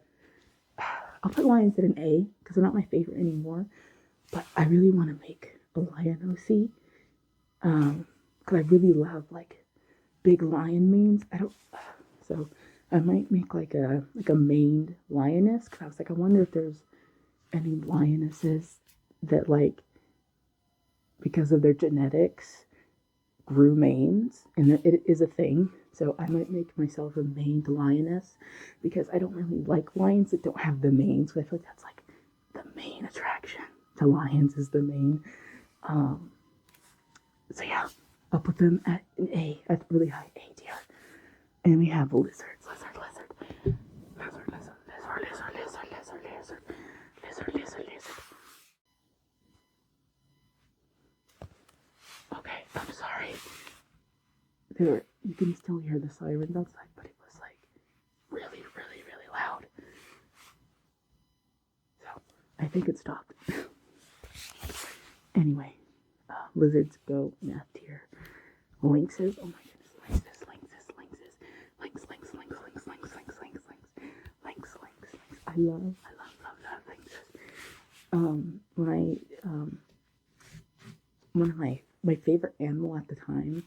A because they're not my favorite anymore. But I really want to make a lion OC. Because I really love like big lion manes. So I might make like a maned lioness. Because I was like, I wonder if there's any lionesses that like because of their genetics grew manes, and it is a thing. So I might make myself a maned lioness because I don't really like lions that don't have the mane. So I feel like that's like the main attraction to lions is the mane. So yeah, I'll put them at an A, at really high A tier. And we have lizards. Okay, I'm sorry. You can still hear the sirens outside, but it was like really, really, really loud. So I think it stopped. Anyway, lizards go in F tier. Lynxes, oh my goodness, lynxes. I love lynxes. One of my favorite animal at the time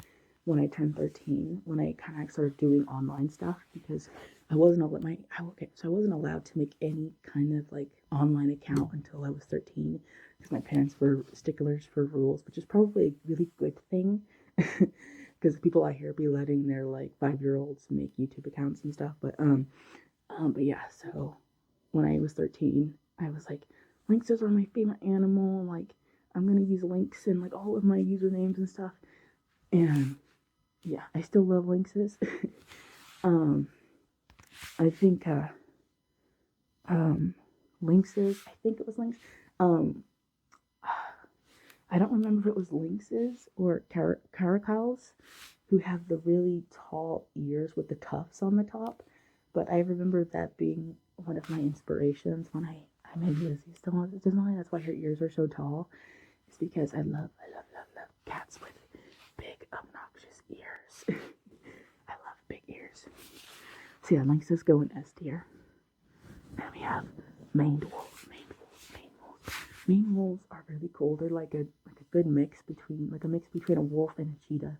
when I turned 13, when I kind of started doing online stuff because I wasn't allowed to make any kind of like online account until I was 13 because my parents were sticklers for rules, which is probably a really good thing because people out here be letting their like 5-year-olds make YouTube accounts and stuff. But yeah, so when I was 13, I was like, lynxes are my favorite animal. Like, I'm gonna use lynx in like all of my usernames and stuff. And yeah, I still love lynxes. I think lynxes. I think it was lynx. I don't remember if it was lynxes or caracals who have the really tall ears with the tufts on the top. But I remember that being one of my inspirations when I made Lizzie's design. That's why her ears are so tall. It's because I love cats with big, obnoxious ears. I love big ears. So yeah, lynxes go in S tier. Then we have maned wolves. Maned wolves are really cool. They're like a good mix between a wolf and a cheetah.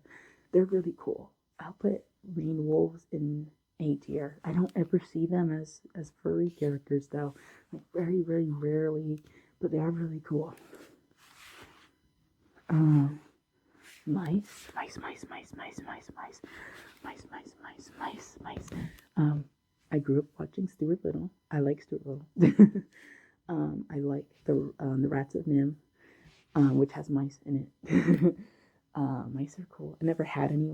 They're really cool. I'll put maned wolves in A tier. I don't ever see them as furry characters though. Like very, very rarely, but they are really cool. Mice. I grew up watching Stuart Little. I like Stuart Little. I like the Rats of Nim, which has mice in it. Mice are cool. I never had any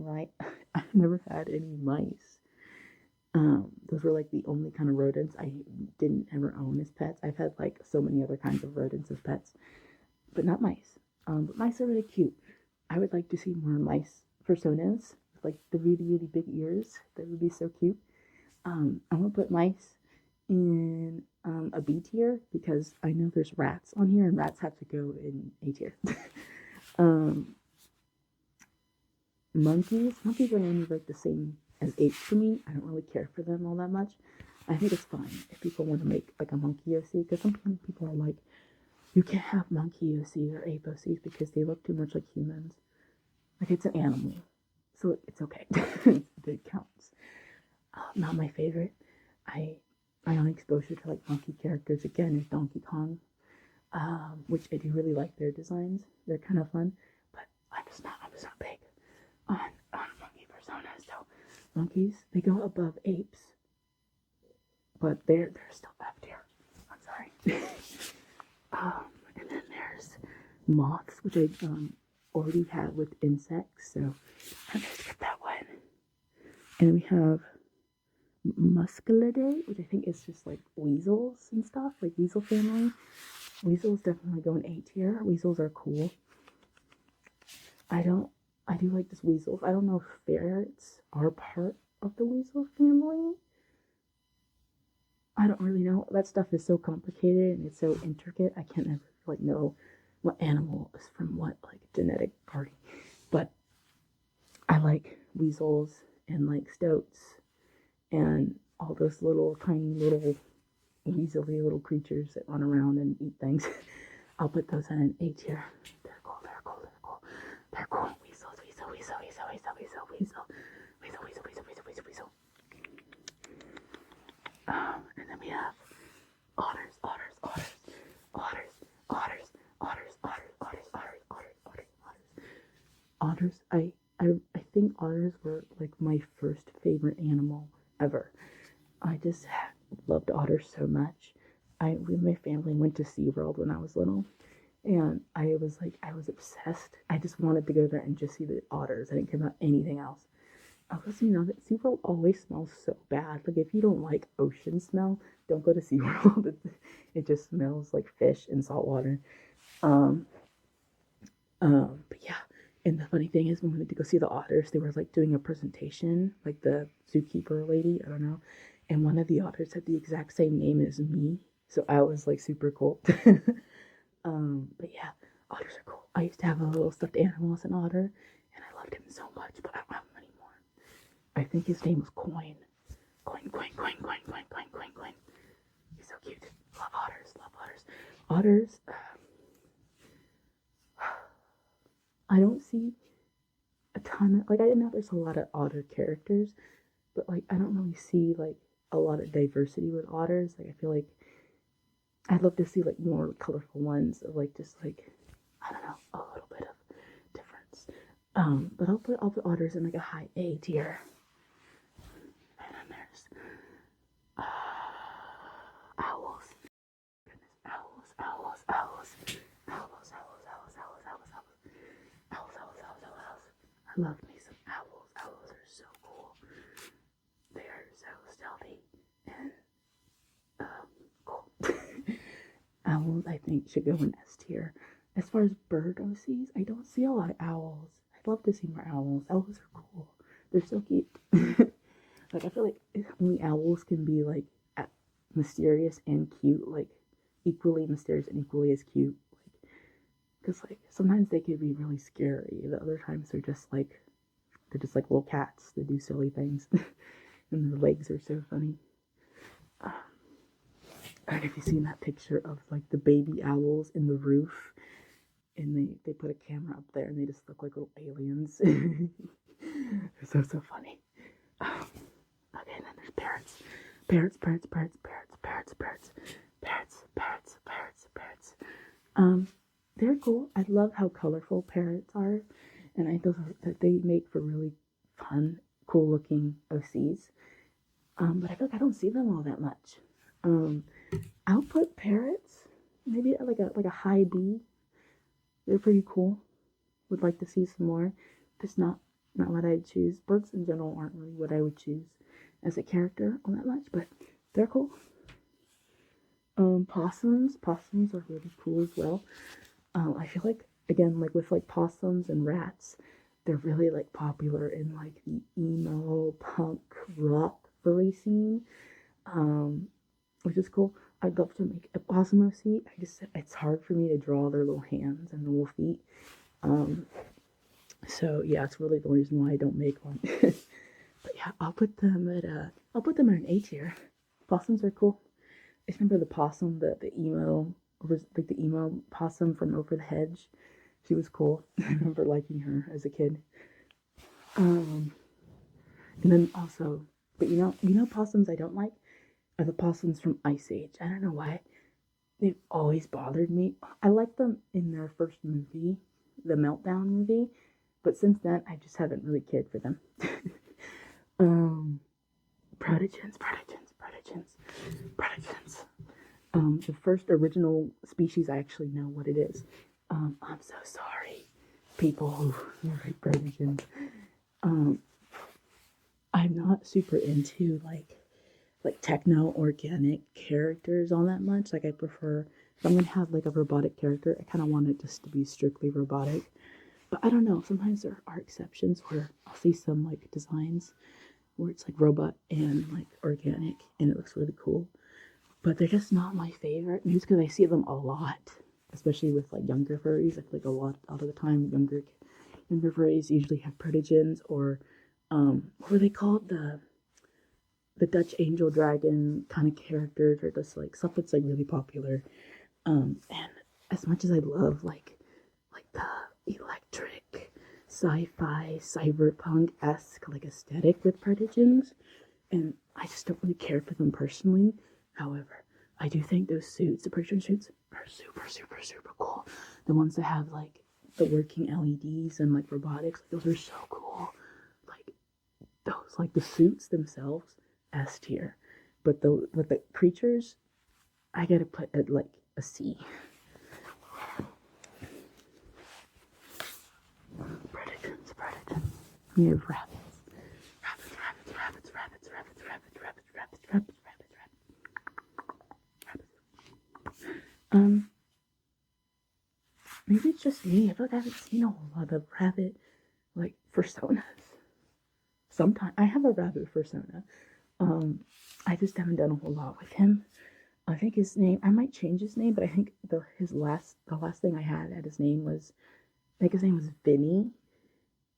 I never had any mice. Those were like the only kind of rodents I didn't ever own as pets. I've had like so many other kinds of rodents as pets, but not mice. But mice are really cute. I would like to see more mice personas with like the really, really big ears. That would be so cute. I'm gonna put mice in a B tier because I know there's rats on here and rats have to go in A tier. Monkeys are mainly like the same as apes for me. I don't really care for them all that much. I think it's fine if people want to make like a monkey OC because some people are like, you can't have monkey OCs or ape OCs because they look too much like humans. Like it's an animal, so it's okay. It counts. Not my favorite. My only exposure to like monkey characters again is Donkey Kong, which I do really like their designs. They're kind of fun, but I'm just not big on monkey personas. So monkeys, they go above apes, but they're still F tier. I'm sorry. And then there's moths, which I already have with insects, so I'm gonna skip that one. And then we have Muscelidae, which I think is just like weasels and stuff, like weasel family. Weasels definitely go in A tier. Weasels are cool. I don't I do like this weasels. I don't know if ferrets are part of the weasel family. I don't really know. That stuff is so complicated and it's so intricate. I can't ever like know what animal is from what like genetic party. But I like weasels and like stoats and all those little tiny little weaselly little creatures that run around and eat things. I'll put those in an A tier. They're cool, they're cool, they're cool. They're cool. Weasels, weasel, weasel, weasel, weasel, weasel, weasel. Weasel, weasel, weasel, weasel, weasel, weasel. And then we have otters, otters, otters, otters, otters, otters, otters, otters, otters, otters, otters, otters. Otters, I think otters were like my first favorite animal ever. I just loved otters so much. We, my family went to SeaWorld when I was little, and I was obsessed. I just wanted to go there and just see the otters. I didn't care about anything else. Also, you know that SeaWorld always smells so bad. Like, if you don't like ocean smell, don't go to SeaWorld. It just smells like fish and salt water. Um, but yeah. And the funny thing is, when we went to go see the otters, they were like doing a presentation, like the zookeeper lady, I don't know. And one of the otters had the exact same name as me. So I was like super cool. But yeah, otters are cool. I used to have a little stuffed animal as an otter, and I loved him so much, but I don't have him anymore. I think his name was Coin. Coin, coin, coin, coin, coin, coin, coin, coin. He's so cute. Love otters, love otters. Otters, I don't see a ton of, like, I didn't know there's a lot of otter characters, but, like, I don't really see, like, a lot of diversity with otters. Like, I feel like I'd love to see, like, more colorful ones of, like, just, like, I don't know, a little bit of difference. But I'll put otters in, like, a high A tier. And then there's owls. Goodness, owls, owls, owls, owls, owls, owls, owls, owls, owls, owls, owls, owls, owls, owls. I love me some owls. Owls are so cool. They are so stealthy and cool. Owls, I think, should go in S tier. As far as bird OCs, I don't see a lot of owls. I'd love to see more owls. Owls are cool. They're so cute. Like, I feel like only owls can be like mysterious and cute, like equally mysterious and equally as cute. Like, because like sometimes they could be really scary. The other times they're just like little cats that do silly things, and their legs are so funny. I don't know if you've seen that picture of like the baby owls in the roof, and they put a camera up there, and they just look like little aliens. It's so funny. Okay, and then there's parrots. Parrots, parrots, parrots, parrots, parrots, parrots, parrots, parrots, parrots, parrots. They're cool. I love how colorful parrots are, and I think that they make for really fun, cool looking OCs. But I feel like I don't see them all that much. I'll put parrots maybe at like a high B. They're pretty cool. Would like to see some more. That's not what I'd choose. Birds in general aren't really what I would choose as a character all that much, but they're cool. Possums are really cool as well. I feel like again, like with like possums and rats, they're really like popular in like the emo punk rock furry scene, which is cool. I'd love to make a possum OC. It's hard for me to draw their little hands and little feet. So yeah, it's really the reason why I don't make one. But yeah, I'll put them at an A tier. Possums are cool. I remember the possum, the emo, was like the emo possum from Over the Hedge. She was cool. I remember liking her as a kid. And then also, but you know possums I don't like are the possums from Ice Age. I don't know why. They've always bothered me. I liked them in their first movie, the Meltdown movie, but since then I just haven't really cared for them. Protogens. The first original species, I actually know what it is. I'm so sorry, people who write protogens. I'm not super into like techno organic characters all that much. Like I prefer if I'm gonna have like a robotic character, I kind of want it just to be strictly robotic. But I don't know. Sometimes there are exceptions where I'll see some like designs where it's like robot and like organic, and it looks really cool. But they're just not my favorite. Maybe it's because I see them a lot, especially with like younger furries. I feel like a lot of the time younger furries usually have protogens or what were they called, the Dutch angel dragon kind of characters, or just like stuff that's like really popular. And as much as I love like the electric sci-fi cyberpunk esque like aesthetic with protogens, and I just don't really care for them personally. However, I do think those suits, the protogen suits, are super cool. The ones that have like the working LEDs and like robotics, like, those are so cool. Like those, like the suits themselves, S tier. But the creatures, I gotta put at like a C. Predators. We have rabbits. Maybe it's just me. I feel like I haven't seen a whole lot of rabbit like personas. Sometimes I have a rabbit persona. I just haven't done a whole lot with him. I think his name, I might change his name, but I think the last thing I had at his name was, I think his name was Vinny.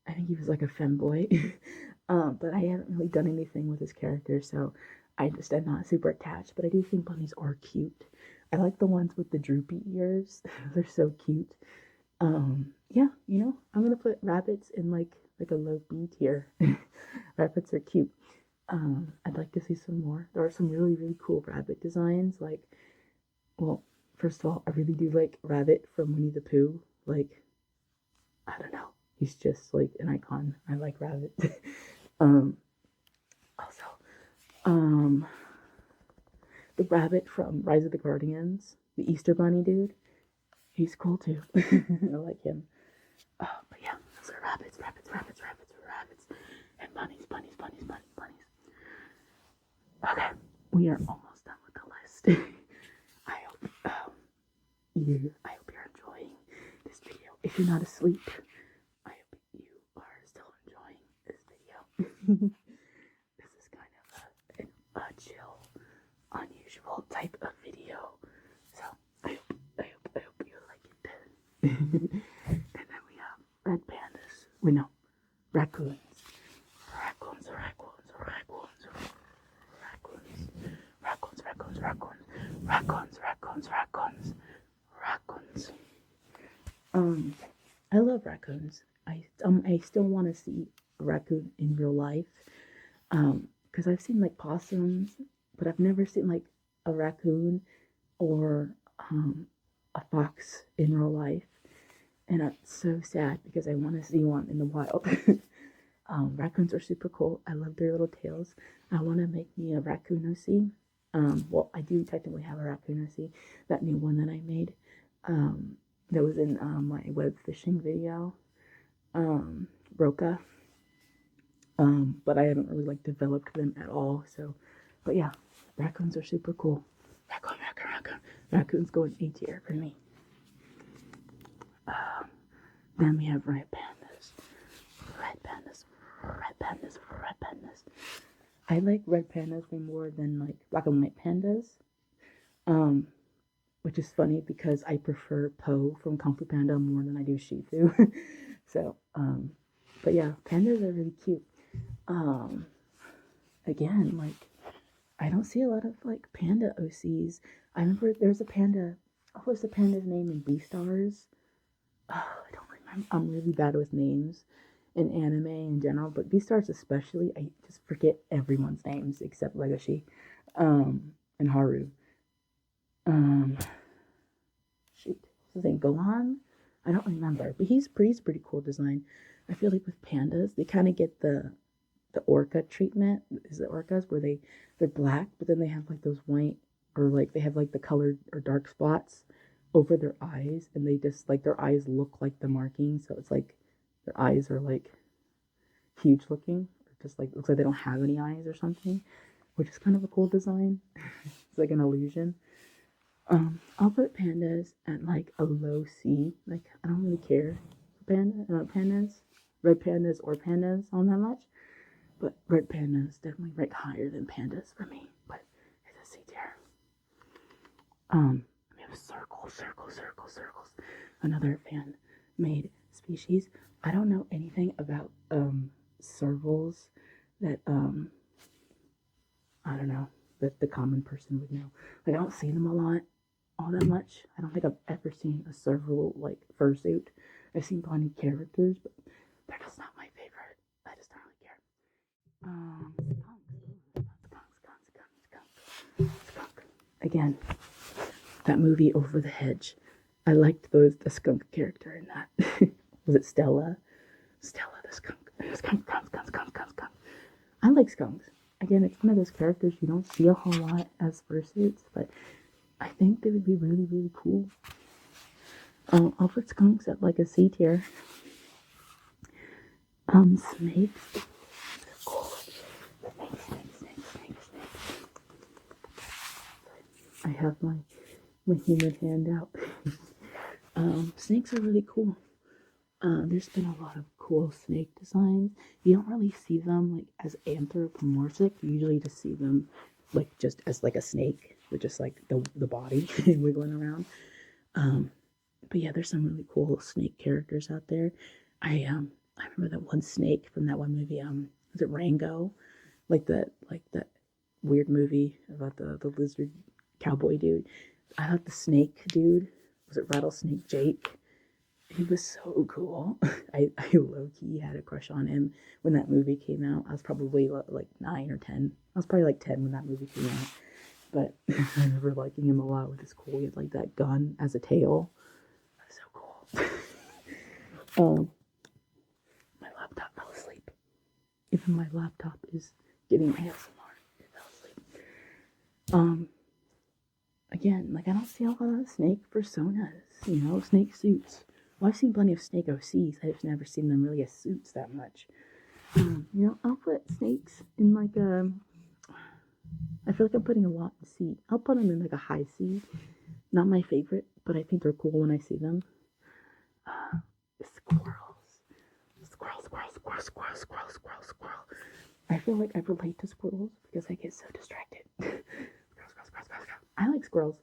I think he was like a femboy. But I haven't really done anything with his character, so I just am not super attached. But I do think bunnies are cute. I like the ones with the droopy ears. They're so cute. Yeah, I'm gonna put rabbits in like a low B tier. Rabbits are cute. I'd like to see some more. There are some really cool rabbit designs. Like, well, first of all, I really do like Rabbit from Winnie the Pooh. Like, I don't know, he's just like an icon. I like Rabbit. um, Also, um, the rabbit from Rise of the Guardians, the Easter Bunny dude. He's cool too. I like him. But yeah, those are rabbits, and bunnies. Okay, we are almost done with the list. I hope you're enjoying this video. If you're not asleep, I hope you are still enjoying this video. This is kind of a chill, unusual type of video, so I hope you like it. And then we have red pandas. We know raccoons. Raccoons. I love raccoons. I still want to see a raccoon in real life. Because I've seen like possums, but I've never seen like a raccoon or a fox in real life, and it's so sad because I want to see one in the wild. Raccoons are super cool. I love their little tails. I want to make me a raccoon OC. Well, I do technically have a raccoon OC, that new one that I made. That was in my web fishing video, Roca. But I haven't really like developed them at all. So, but yeah, raccoons are super cool. Raccoon. Raccoons going A tier for me. Then we have red pandas. I like red pandas way more than like black and white pandas. Which is funny because I prefer Po from Kung Fu Panda more than I do Shifu. So, but yeah, pandas are really cute. Again, like, I don't see a lot of like panda OCs. I remember there's a panda. What was the panda's name in Beastars? Oh, I don't remember. I'm really bad with names in anime in general, but Beastars especially. I just forget everyone's names except Legoshi, and Haru. Shoot, was his name Gohan? I don't remember, but he's pretty cool design. I feel like with pandas, they kind of get the orca treatment. Is it orcas where they're black, but then they have like those white, or like they have like the colored or dark spots over their eyes, and they just like their eyes look like the markings, so it's like their eyes are like huge looking, or just like looks like they don't have any eyes or something, which is kind of a cool design. It's like an illusion. I'll put pandas at like a low C. Like, I don't really care pandas, red pandas or pandas all that much. But red panda is definitely ranked higher than pandas for me. But it's a C tier. We have circles. Another fan-made species. I don't know anything about servals that I don't know that the common person would know. Like I don't see them a lot, all that much. I don't think I've ever seen a serval like fursuit. I've seen plenty of characters, but they're just not my favorite. I just don't really care. Skunk. Again, that movie Over the Hedge. I liked the skunk character in that. Was it Stella? Stella the skunk. Skunk. I like skunks. Again, it's one of those characters you don't see a whole lot as fursuits, but I think they would be really, really cool. I'll put skunks at like a C tier. Snakes. Snakes. I have my human hand out. Snakes are really cool. There's been a lot of cool snake designs. You don't really see them like as anthropomorphic. You usually just see them like just as like a snake with just like the body wiggling around. But yeah, there's some really cool snake characters out there. I remember that one snake from that one movie. Was it Rango? Like that weird movie about the lizard cowboy dude. I thought the snake dude, was it Rattlesnake Jake? He was so cool. I low-key had a crush on him when that movie came out. I was probably like 9 or 10. I was probably like 10 when that movie came out. But I remember liking him a lot with his cool. He had like that gun as a tail. That was so cool. My laptop fell asleep. Even my laptop is getting ASMR. It fell asleep. Again, like I don't see a lot of snake personas, snake suits. Well, I've seen plenty of snake OCs. I've just never seen them really as suits that much. I'll put snakes in like I feel like I'm putting a lot in C. I'll put them in like a high C. Not my favorite, but I think they're cool when I see them. Squirrels. Squirrel. I feel like I relate to squirrels because I get so distracted. Squirrel. I like squirrels.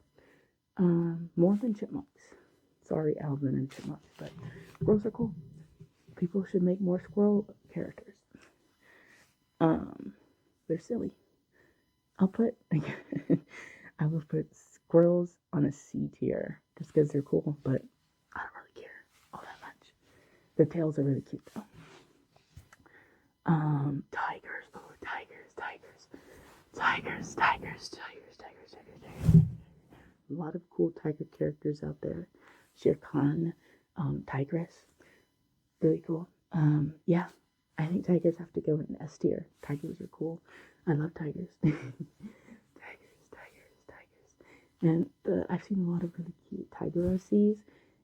More than chipmunks. Sorry, Alvin and chipmunks, but squirrels are cool. People should make more squirrel characters. They're silly. I will put squirrels on a C tier just because they're cool, but I don't really care all that much. Their tails are really cute though. Tigers. Oh, tigers. A lot of cool tiger characters out there. Shere Khan, Tigress, really cool. Yeah, I think tigers have to go in S tier. Tigers are cool. I love tigers. tigers. And I've seen a lot of really cute tiger OCs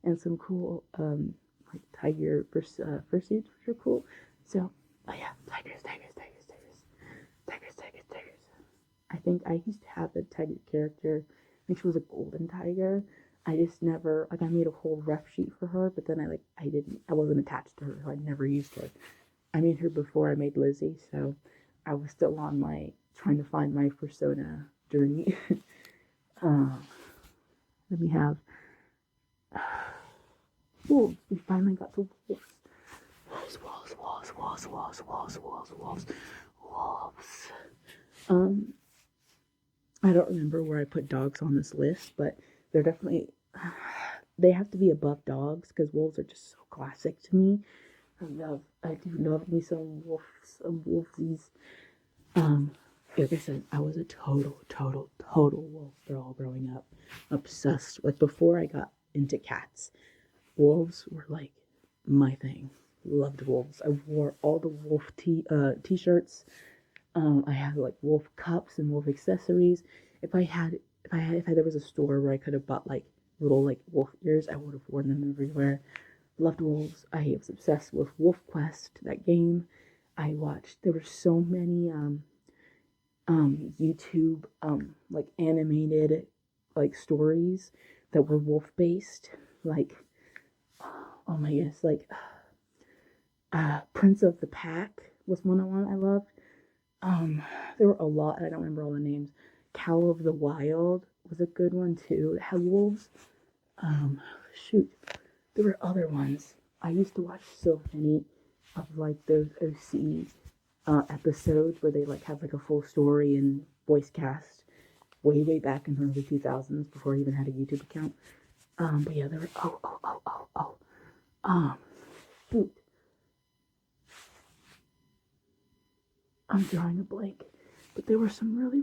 and some cool like tiger fursuits, which are cool. So, yeah, tigers. I think I used to have a tiger character. I think she was a golden tiger. I just never, like, I made a whole ref sheet for her, but then I wasn't attached to her, so I never used her. I made her before I made Lizzie, so I was still on my, trying to find my persona journey. Then we have wolves. We finally got to wolves. Wolves. I don't remember where I put dogs on this list, but they're definitely, they have to be above dogs because wolves are just so classic to me. I do love me some wolfsies. Like I said, I was a total wolf girl growing up. Obsessed. Like before I got into cats, wolves were like my thing. Loved wolves. I wore all the wolf t-shirts. I had like wolf cups and wolf accessories. If there was a store where I could have bought like little like wolf ears, I would have worn them everywhere. Loved wolves. I was obsessed with Wolf Quest, that game. I watched. There were so many YouTube like animated like stories that were wolf based. Like oh my goodness, like Prince of the Pack was one I loved. Um, there were a lot, I don't remember all the names. Cow of the Wild was a good one too. It had wolves. Um, Shoot, there were other ones. I used to watch so many of like those OC episodes where they like have like a full story and voice cast way back in the early 2000s before I even had a YouTube account. But yeah, there were um shoot, I'm drawing a blank. But there were some really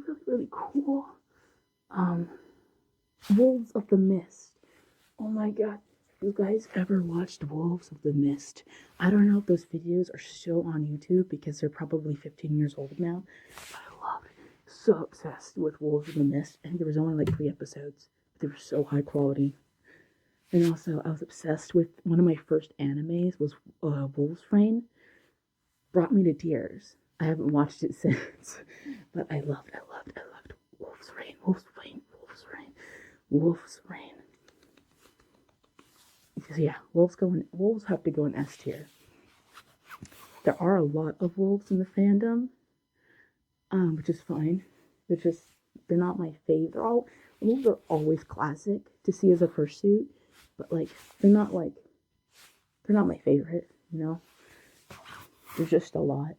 cool um Wolves of the Mist. Oh my god. If you guys ever watched Wolves of the Mist, I don't know if those videos are still on YouTube because they're probably 15 years old now. But I loved it. So obsessed with Wolves of the Mist. I think there was only like 3 episodes. But they were so high quality. And also, I was obsessed with one of my first animes was Wolf's Rain. Brought me to tears. I haven't watched it since, but I loved Wolf's Rain, Wolf's Rain, Wolf's Rain, Wolf's Rain. Because yeah, wolves have to go in S tier. There are a lot of wolves in the fandom, which is fine. They're not my fave. Wolves are always classic to see as a fursuit, but like they're not my favorite. You know, there's just a lot.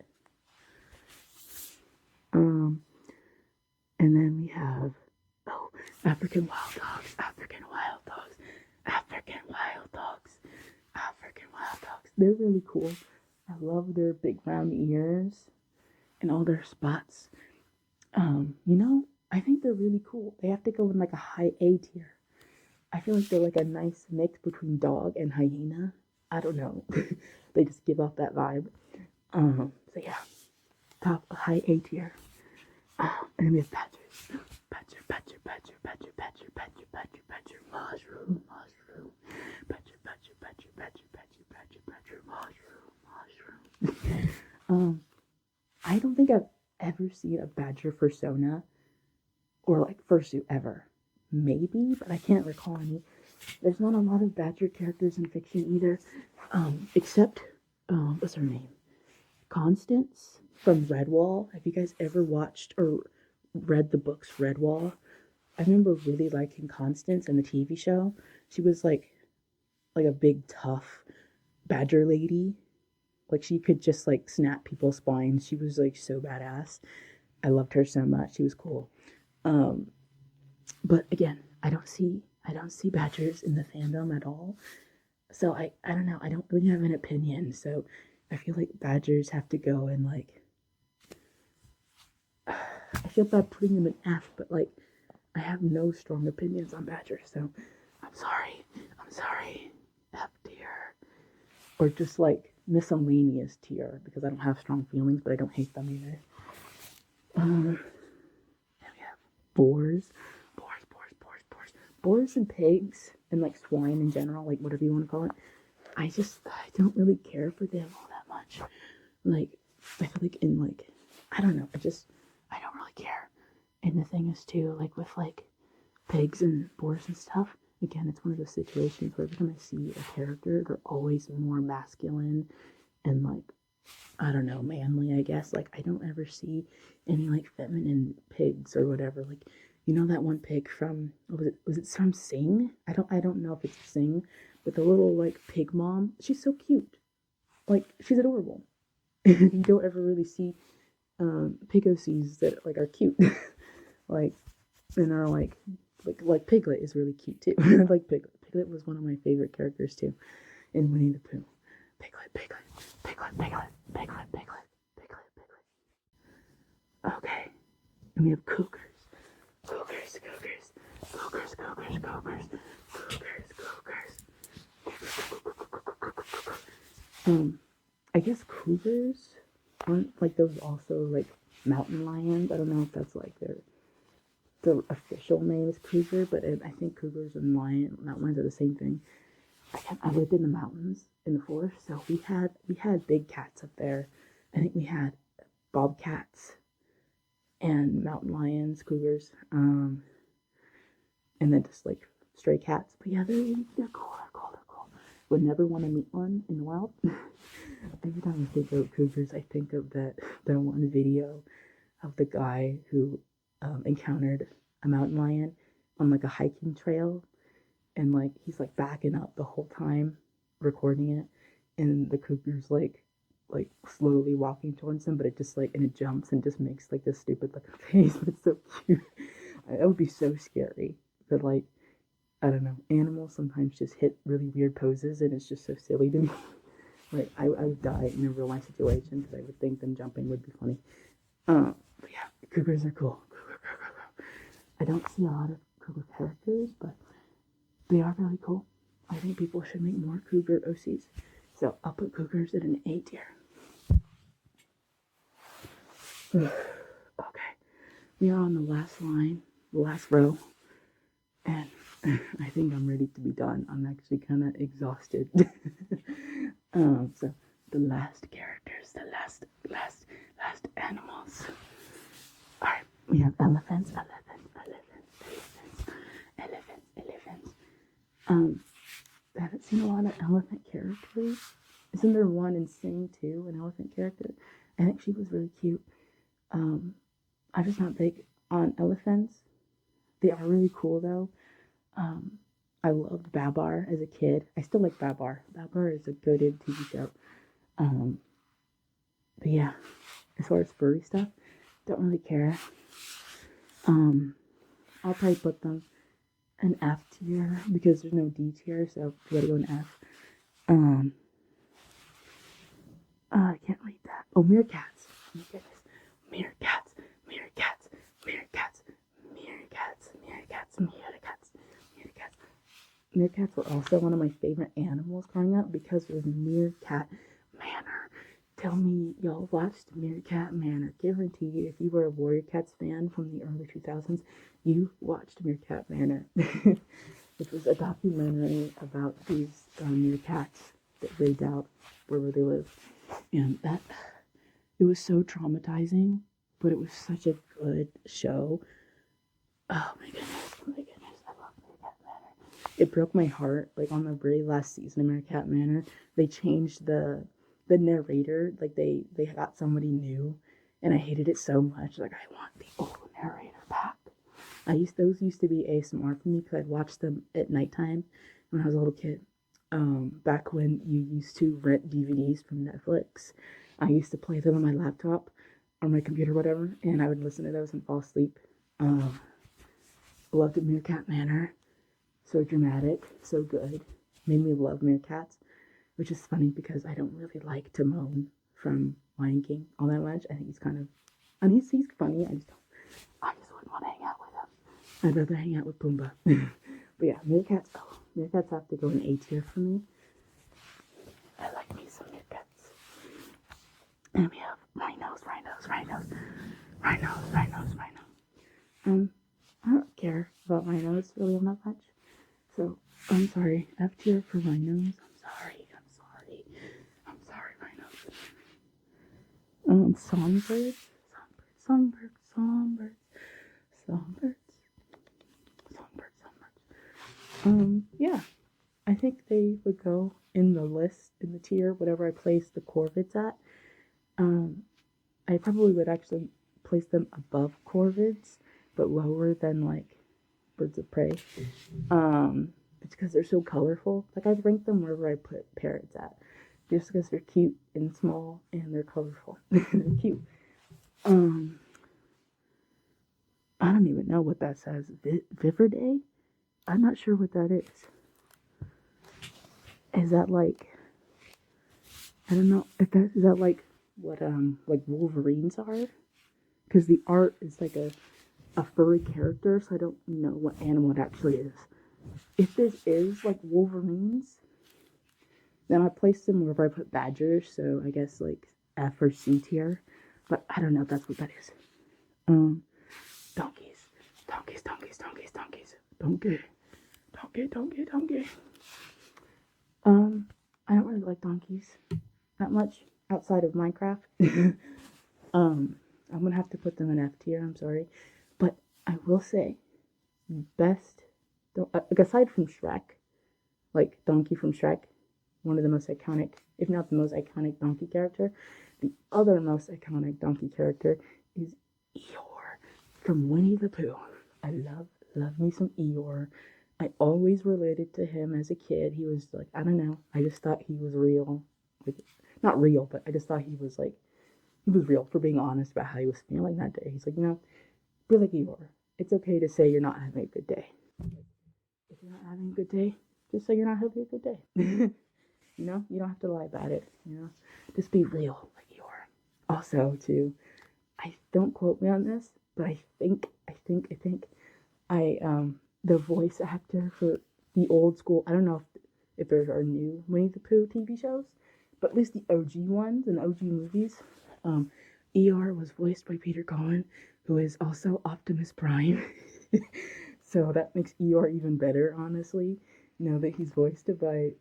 And then we have African wild dogs, African wild dogs, African wild dogs, African wild dogs. They're really cool. I love their big round ears and all their spots. I think they're really cool. They have to go in like a high A tier. I feel like they're like a nice mix between dog and hyena. I don't know. They just give off that vibe. So yeah, top high A tier. And then we have badgers. Badger, mushroom. Badger, mushroom. I don't think I've ever seen a badger persona or like fursuit ever. Maybe, but I can't recall any. There's not a lot of badger characters in fiction either, except what's her name? Constance from Redwall. Have you guys ever watched or read the books Redwall? I remember really liking Constance in the TV show. She was like a big tough badger lady. Like she could just like snap people's spines. She was like so badass. I loved her so much. She was cool. But again, I don't see badgers in the fandom at all. So I don't know. I don't really have an opinion. So I feel like badgers have to go in like I feel bad putting them in F, but like I have no strong opinions on badgers. So I'm sorry. F tier. Or just like miscellaneous tier because I don't have strong feelings, but I don't hate them either. And we have boars and pigs and like swine in general, like whatever you want to call it. I don't really care for them all that much. Like I feel like in like I don't know, I don't really care. And the thing is too, like with like pigs and boars and stuff, again, it's one of those situations where every time I see a character, they're always more masculine and like I don't know, manly, I guess. Like I don't ever see any like feminine pigs or whatever. Like that one pig from was it from Sing? I don't know if it's Sing, but the little like pig mom, she's so cute. Like she's adorable. You don't ever really see pig OCs that like are cute. Like and are like Piglet is really cute too. Like Piglet. Piglet was one of my favorite characters too in Winnie the Pooh. Piglet. Okay. And we have cougars. I guess cougars aren't like those also like mountain lions. I don't know if that's like their official name is cougar, but I think cougars and mountain lions are the same thing. I lived in the mountains in the forest, so we had big cats up there. I think we had bobcats and mountain lions, cougars, and then just like stray cats. But yeah, they're cool. would never want to meet one in the wild. Every time I think of cougars, I think of that one video of the guy who encountered a mountain lion on like a hiking trail, and like he's like backing up the whole time recording it, and the cougar's like slowly walking towards him, but it just like, and it jumps and just makes like this stupid looking face, but it's so cute. That would be so scary, but like, I don't know, animals sometimes just hit really weird poses, and it's just so silly to me. Like, I would die in a real life situation because I would think them jumping would be funny. But yeah, cougars are cool. I don't see a lot of cougar characters, but they are really cool. I think people should make more cougar OCs. So I'll put cougars in an A tier. Okay, we are on the last line, the last row, and I think I'm ready to be done. I'm actually kind of exhausted. So the last characters, the last animals. All right, we have elephants. I haven't seen a lot of elephant characters. Isn't there one in Sing too, an elephant character? I think she was really cute. I'm just not big on elephants. They are really cool though. I loved Babar as a kid. I still like Babar. Babar is a goated TV show. But yeah, as far as furry stuff, don't really care. I'll probably put them an F tier because there's no D tier, so you gotta go an F. I can't read that. Oh, meerkats. Oh my goodness. Meerkats. Meerkats were also one of my favorite animals growing up because of Meerkat Manor. Tell me y'all watched Meerkat Manor. Guarantee you, if you were a Warrior Cats fan from the early 2000s, you watched Meerkat Manor. Which was a documentary about these meerkats that raid out wherever they live. And that, it was so traumatizing, but it was such a good show. Oh my goodness, I love Meerkat Manor. It broke my heart, like on the very last season of Meerkat Manor, they changed the narrator, like they got somebody new, and I hated it so much. Like, I want the old narrator back. Those used to be ASMR for me because I'd watch them at nighttime when I was a little kid. Back when you used to rent DVDs from Netflix, I used to play them on my laptop or my computer, whatever, and I would listen to those and fall asleep. Loved Meerkat Manor. So dramatic, so good. Made me love meerkats, which is funny because I don't really like Timon from Lion King all that much. I think he's kind of, I mean, he's funny. I just wouldn't want to hang out with him. I'd rather hang out with Pumbaa. But yeah, meerkats have to go in A tier for me. I like me some meerkats. And we have rhinos. I don't care about rhinos really all that much. So, I'm sorry. F tier for rhinos. I'm sorry, rhinos. Songbirds. Yeah, I think they would go in the list, in the tier, whatever I place the corvids at. I probably would actually place them above corvids, but lower than like birds of prey. It's because they're so colorful. Like, I'd rank them wherever I put parrots at, just because they're cute and small and they're colorful. They're cute. I don't even know what that says. Viverday? I'm not sure what that is. Is that like, I don't know if is that like what like Wolverines are? Because the art is like a furry character, so I don't know what animal it actually is. If this is like Wolverines, then I place them wherever I put badgers, so I guess like F or C tier. But I don't know if that's what that is. Donkeys. Donkey. I don't really like donkeys that much outside of Minecraft. I'm gonna have to put them in F tier, I'm sorry. But I will say, best, like aside from Shrek, like Donkey from Shrek, one of the most iconic, if not the most iconic donkey character. The other most iconic donkey character is Eeyore from Winnie the Pooh. I love me some Eeyore. I always related to him as a kid. He was like, I don't know, I just thought he was real. Like, not real, but I just thought he was real, for being honest about how he was feeling that day. He's like, be like Eeyore. It's okay to say you're not having a good day. If you're not having a good day, just say you're not having a good day. You don't have to lie about it. Just be real like Eeyore. Also, too, I don't quote me on this, but I think the voice actor for the old school, I don't know if there are new Winnie the Pooh TV shows, but at least the OG ones and OG movies, Eeyore was voiced by Peter Cullen, who is also Optimus Prime. So that makes Eeyore even better, honestly, now that he's voiced by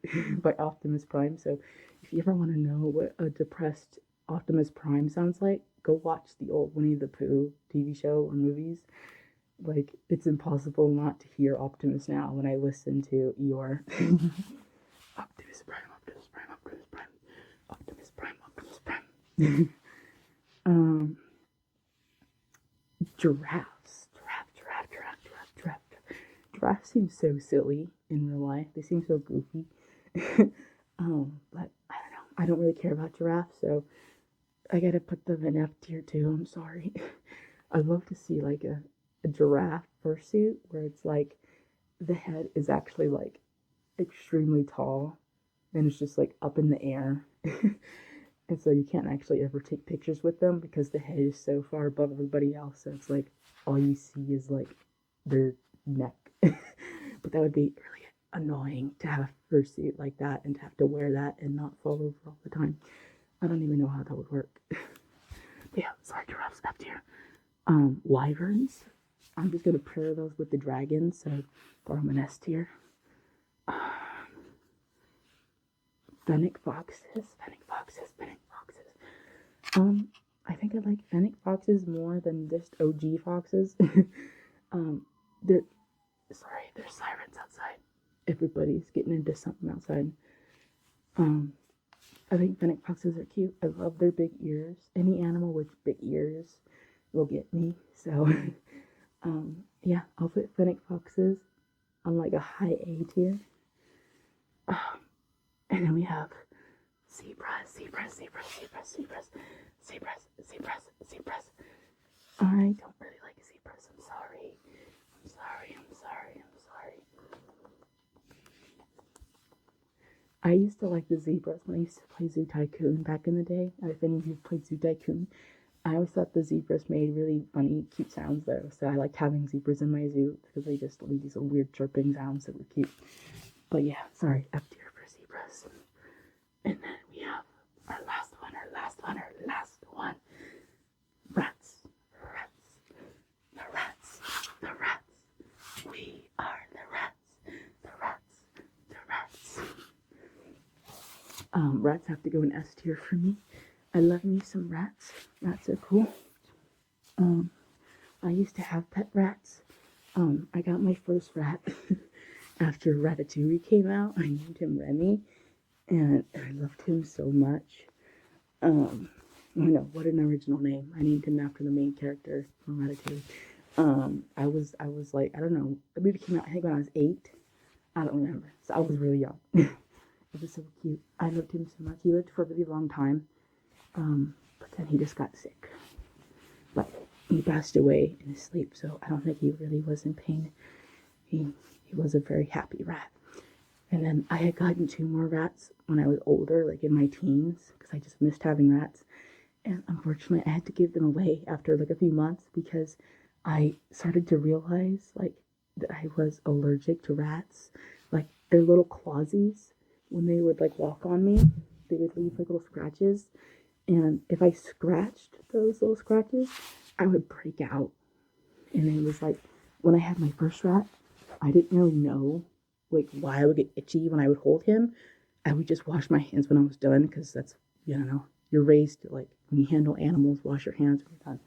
Optimus Prime. So if you ever want to know what a depressed Optimus Prime sounds like, go watch the old Winnie the Pooh TV show or movies. Like, it's impossible not to hear Optimus now when I listen to Eeyore. Optimus Prime, Optimus Prime, Optimus Prime, Optimus Prime, Optimus Prime. Giraffes. Giraffes seem so silly in real life. They seem so goofy. But I don't know. I don't really care about giraffes, so I gotta put them in F tier too. I'm sorry. I'd love to see like a giraffe fursuit where it's like the head is actually like extremely tall and it's just like up in the air. And so you can't actually ever take pictures with them because the head is so far above everybody else. So it's like all you see is like their neck. But that would be really annoying to have a fursuit like that and to have to wear that and not fall over all the time. I don't even know how that would work. But yeah, sorry, giraffes up here. Wyverns. I'm just gonna pair those with the dragons, so throw them an S tier. Fennec foxes. I think I like fennec foxes more than just OG foxes. There's sirens outside. Everybody's getting into something outside. I think fennec foxes are cute. I love their big ears. Any animal with big ears will get me. So, yeah, I'll put fennec foxes on like a high A tier. And then we have zebras. I don't really like zebras. I'm sorry. I used to like the zebras when I used to play Zoo Tycoon back in the day. If any of you played Zoo Tycoon, I always thought the zebras made really funny, cute sounds though. So I liked having zebras in my zoo because they just made these weird chirping sounds that were cute. But yeah, sorry, F tier for zebras. And then we have our last one. Rats. The rats. We are the rats. Rats have to go in S tier for me. I love me some rats. Rats are cool. I used to have pet rats. I got my first rat after Ratatouille came out. I named him Remy, and I loved him so much. What an original name. I named him after the main character from Ratatouille. I was like, I don't know, the movie came out, I think when I was 8. I don't remember. So I was really young. It was so cute. I loved him so much. He lived for a really long time. But then he just got sick. But he passed away in his sleep, so I don't think he really was in pain. He was a very happy rat. And then I had gotten 2 more rats when I was older, like in my teens, because I just missed having rats. And unfortunately, I had to give them away after like a few months because I started to realize like that I was allergic to rats. Like their little clawsies, when they would like walk on me, they would leave like little scratches. And if I scratched those little scratches, I would break out. And it was like, when I had my first rat, I didn't really know like why I would get itchy when I would hold him. I would just wash my hands when I was done, because that's, you're raised to, like, when you handle animals, wash your hands when you're done.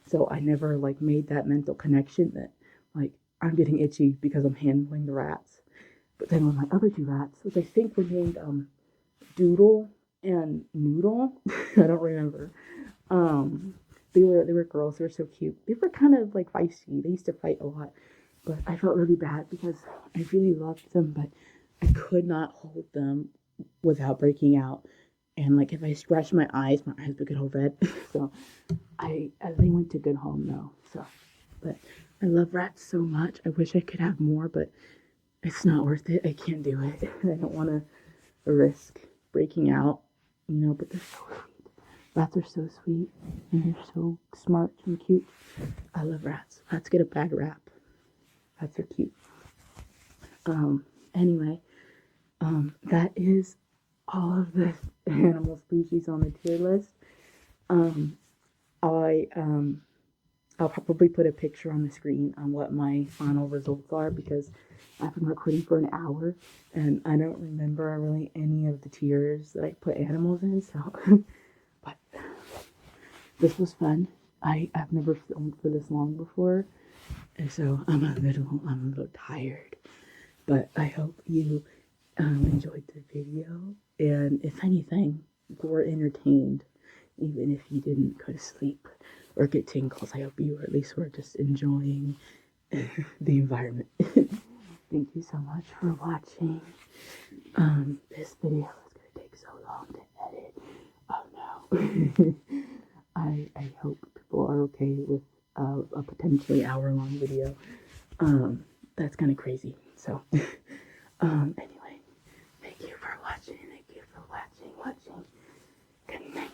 So I never like made that mental connection that like I'm getting itchy because I'm handling the rats. But then with my other 2 rats, which I think were named Doodle and Noodle. I don't remember. Um, they were girls. They were so cute. They were kind of like feisty. They used to fight a lot, but I felt really bad because I really loved them, but I could not hold them without breaking out. And like if I scratched my eyes would get all red. So they went to good home though. So, but I love rats so much. I wish I could have more, but it's not worth it. I can't do it. I don't want to risk breaking out, but they're so sweet. Rats are so sweet and they're so smart and cute. I love rats. Rats get a bad rap. Rats are cute. Anyway, that is all of the animal species on the tier list. I I'll probably put a picture on the screen on what my final results are because I've been recording for an hour and I don't remember really any of the tiers that I put animals in. So, but this was fun. I've never filmed for this long before, and so I'm a little tired. But I hope you enjoyed the video, and if anything, were entertained, even if you didn't go to sleep or get tingles. I hope you at least were just enjoying the environment. Thank you so much for watching. This video is gonna take so long to edit. Oh no. I hope people are okay with a potentially hour-long video. That's kind of crazy. So, anyway, thank you for watching. Thank you for watching. Good night.